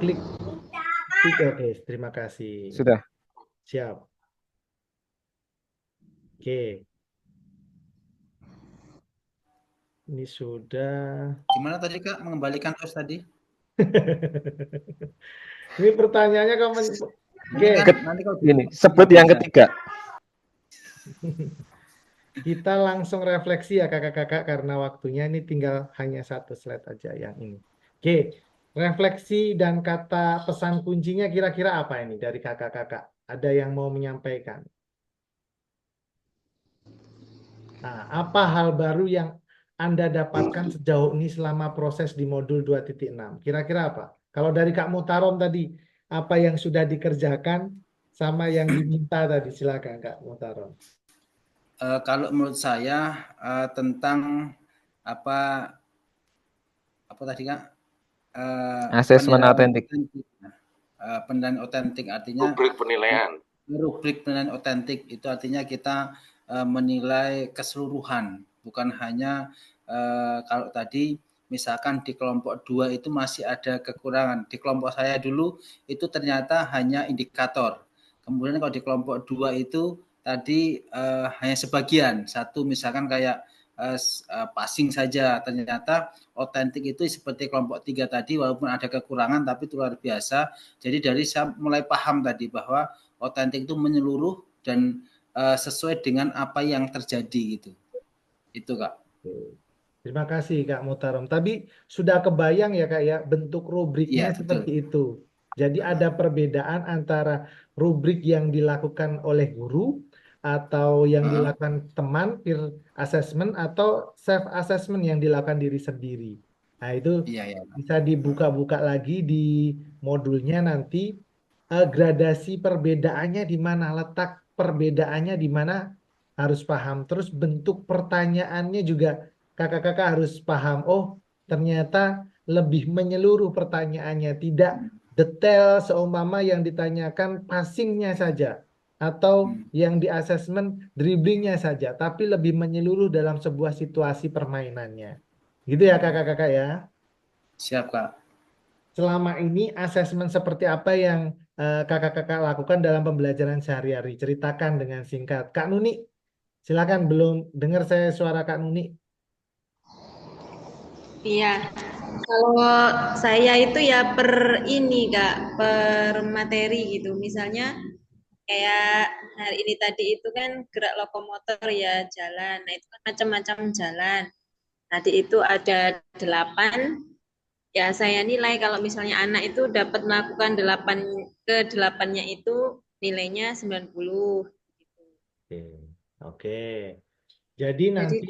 Klik. Oke, terima kasih. Sudah. Siap. Oke. Ini sudah. Gimana tadi Kak mengembalikan host tadi? Ini pertanyaannya Oke, Nanti kalau Ini sebut yang ketiga. kita langsung refleksi ya kakak-kakak karena waktunya ini tinggal hanya satu slide aja yang ini. Oke, refleksi dan kata pesan kuncinya kira-kira apa ini dari kakak-kakak? Ada yang mau menyampaikan? Nah, apa hal baru yang Anda dapatkan sejauh ini selama proses di modul 2.6? Kira-kira apa? Kalau dari Kak Mutarom tadi, apa yang sudah dikerjakan sama yang diminta tadi? Silakan Kak Mutarom. Kalau menurut saya tentang apa tadi Kak? Asesmen Penilaian otentik. otentik. Penilaian otentik artinya Rubrik penilaian. rubrik penilaian otentik itu artinya kita menilai keseluruhan, bukan hanya kalau tadi misalkan di kelompok 2 itu masih ada kekurangan. Di kelompok saya dulu itu ternyata hanya indikator. Kemudian kalau di kelompok 2 itu tadi hanya sebagian. Satu misalkan kayak passing saja. Ternyata otentik itu seperti kelompok 3 tadi walaupun ada kekurangan tapi itu luar biasa. Jadi dari saya mulai paham tadi bahwa otentik itu menyeluruh dan sesuai dengan apa yang terjadi gitu. Itu Kak. Terima kasih Kak Mutarom. Tapi sudah kebayang ya Kak ya bentuk rubriknya Iya, betul. seperti itu. Jadi ada perbedaan antara rubrik yang dilakukan oleh guru atau yang dilakukan teman peer assessment atau self assessment yang dilakukan diri sendiri. Nah, itu Iya. bisa dibuka-buka lagi di modulnya nanti gradasi perbedaannya di mana, letak perbedaannya di mana harus paham. Terus bentuk pertanyaannya juga kakak-kakak harus paham. Oh, ternyata lebih menyeluruh pertanyaannya, tidak detail seumpama yang ditanyakan passingnya saja atau yang di asesmen dribblingnya saja, tapi lebih menyeluruh dalam sebuah situasi permainannya. Gitu ya kakak-kakak ya. Siap Kak. Selama ini asesmen seperti apa yang kakak-kakak lakukan dalam pembelajaran sehari-hari? Ceritakan dengan singkat. Kak Nuni, silakan. Belum dengar saya suara Kak Nuni. Iya, kalau saya itu ya per ini Kak, per materi gitu. Misalnya kayak hari ini tadi itu kan gerak lokomotor ya jalan. Nah itu kan macam-macam jalan. Tadi itu ada 8. Ya saya nilai kalau misalnya anak itu dapat melakukan 8-nya itu nilainya 90. Oke. Jadi nanti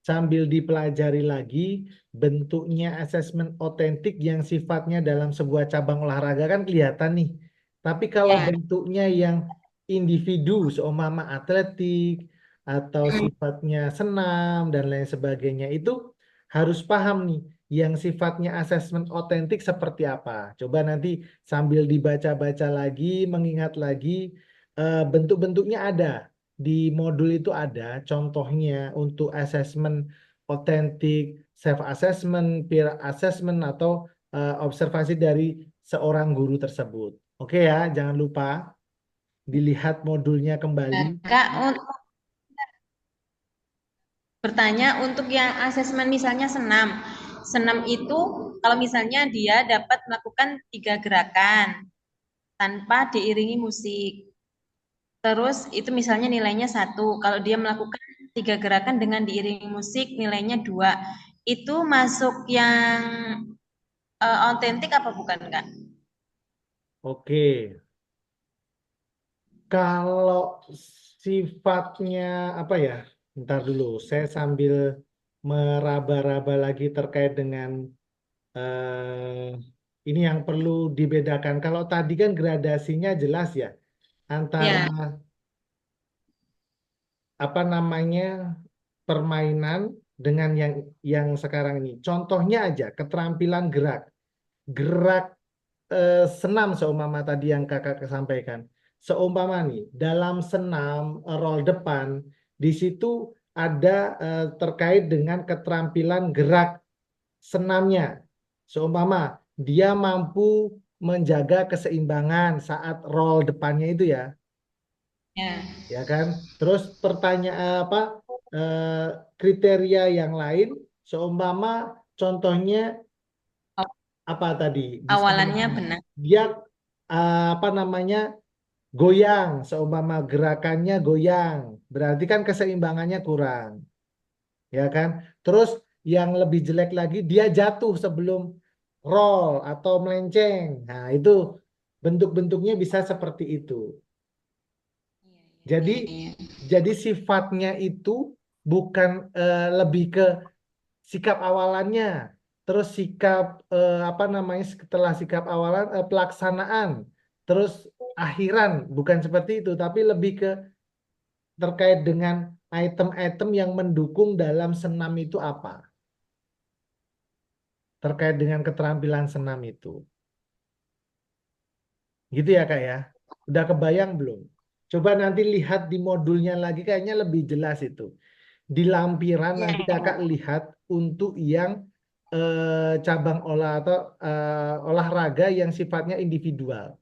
sambil dipelajari lagi bentuknya asesmen otentik yang sifatnya dalam sebuah cabang olahraga kan kelihatan nih. Tapi kalau bentuknya yang individu, seumpama atletik atau sifatnya senam dan lain sebagainya itu harus paham nih yang sifatnya asesmen otentik seperti apa. Coba nanti sambil dibaca-baca lagi, mengingat lagi bentuk-bentuknya ada. Di modul itu ada contohnya untuk assessment otentik, self assessment, peer assessment atau observasi dari seorang guru tersebut. Oke ya, jangan lupa dilihat modulnya kembali. Kak, untuk bertanya untuk yang asesmen misalnya senam. Senam itu kalau misalnya dia dapat melakukan 3 gerakan tanpa diiringi musik. Terus itu misalnya nilainya 1. Kalau dia melakukan 3 gerakan dengan diiringi musik nilainya 2. Itu masuk yang otentik apa bukan Kak? Oke. Kalau sifatnya apa ya? Ntar dulu, saya sambil meraba-raba lagi terkait dengan ini yang perlu dibedakan. Kalau tadi kan gradasinya jelas ya antara apa namanya permainan dengan yang sekarang ini. Contohnya aja keterampilan gerak senam seumpama tadi yang kakak sampaikan. Seumpama nih dalam senam roll depan di situ ada terkait dengan keterampilan gerak senamnya. Seumpama dia mampu menjaga keseimbangan saat roll depannya itu ya. Ya kan? Terus pertanyaan kriteria yang lain seumpama contohnya apa tadi? Awalannya benar. Dia apa namanya goyang, seumpama gerakannya goyang, berarti kan keseimbangannya kurang, ya kan? Terus yang lebih jelek lagi, dia jatuh sebelum roll atau melenceng. Nah, itu bentuk-bentuknya bisa seperti itu. Jadi sifatnya itu bukan lebih ke sikap awalannya, terus sikap setelah sikap awalan pelaksanaan, terus akhiran, bukan seperti itu, tapi lebih ke terkait dengan item-item yang mendukung dalam senam itu apa? Terkait dengan keterampilan senam itu. Gitu ya Kak ya? Udah kebayang belum? Coba nanti lihat di modulnya lagi, kayaknya lebih jelas itu. Di lampiran nanti Kakak lihat untuk yang cabang olahraga yang sifatnya individual.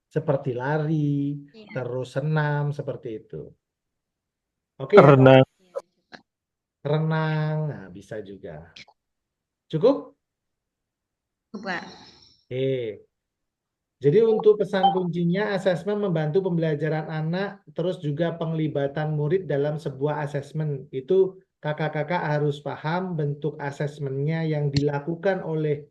Seperti lari, terus senam, seperti itu. Oke ya? Renang, nah bisa juga. Cukup? Pak. Jadi untuk pesan kuncinya, asesmen membantu pembelajaran anak, terus juga penglibatan murid dalam sebuah asesmen. Itu kakak-kakak harus paham bentuk asesmennya yang dilakukan oleh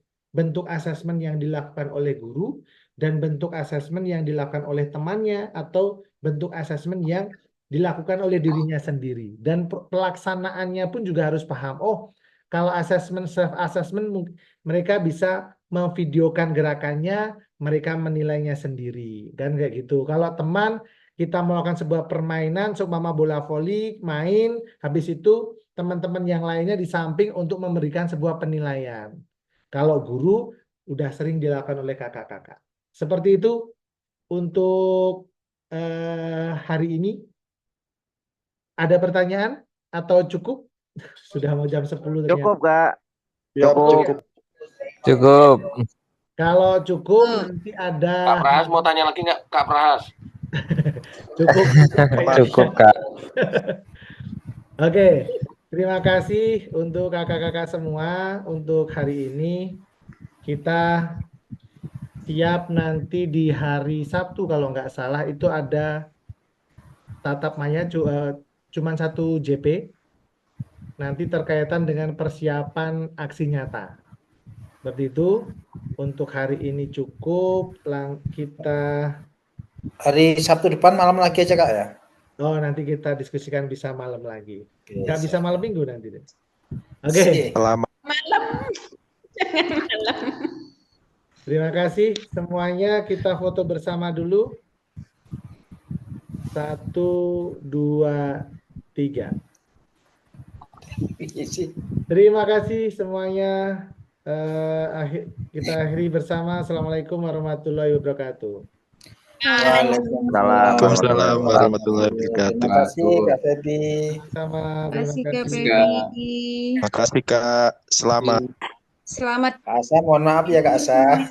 guru, dan bentuk asesmen yang dilakukan oleh temannya, atau bentuk asesmen yang dilakukan oleh dirinya sendiri. Dan pelaksanaannya pun juga harus paham. Oh, kalau asesmen self-assessment, mereka bisa memvideokan gerakannya, mereka menilainya sendiri, kan kayak gitu. Kalau teman, kita melakukan sebuah permainan, seumpama bola voli, main, habis itu teman-teman yang lainnya di samping untuk memberikan sebuah penilaian. Kalau guru, udah sering dilakukan oleh kakak-kakak. Seperti itu untuk hari ini. Ada pertanyaan atau cukup? Sudah mau jam 10 ternyata. Cukup, Kak. Cukup. Kalau cukup nanti ada. Kak Prahas mau tanya lagi nggak, Kak Prahas? Cukup. Cukup, Kak. Oke, terima kasih untuk kakak-kakak semua untuk hari ini. Kita siap nanti di hari Sabtu kalau nggak salah itu ada tatap maya cuman 1 JP. Nanti terkaitan dengan persiapan aksi nyata. Seperti itu. Untuk hari ini cukup. Kita hari Sabtu depan malam lagi aja Kak ya. Oh, nanti kita diskusikan bisa malam lagi. Nggak bisa malam minggu nanti deh. Oke. Selamat Malam. Jangan malam. Terima kasih semuanya. Kita foto bersama dulu. 1, 2, 3. Terima kasih semuanya. Kita akhiri bersama. Assalamualaikum warahmatullahi wabarakatuh. Waalaikumsalam warahmatullahi wabarakatuh. Terima kasih Kak Febi. Sama. Terima kasih Kak Febi. Terima kasih Kak. Selamat. Selamat. Kak Asa, mohon maaf ya Kak Asa.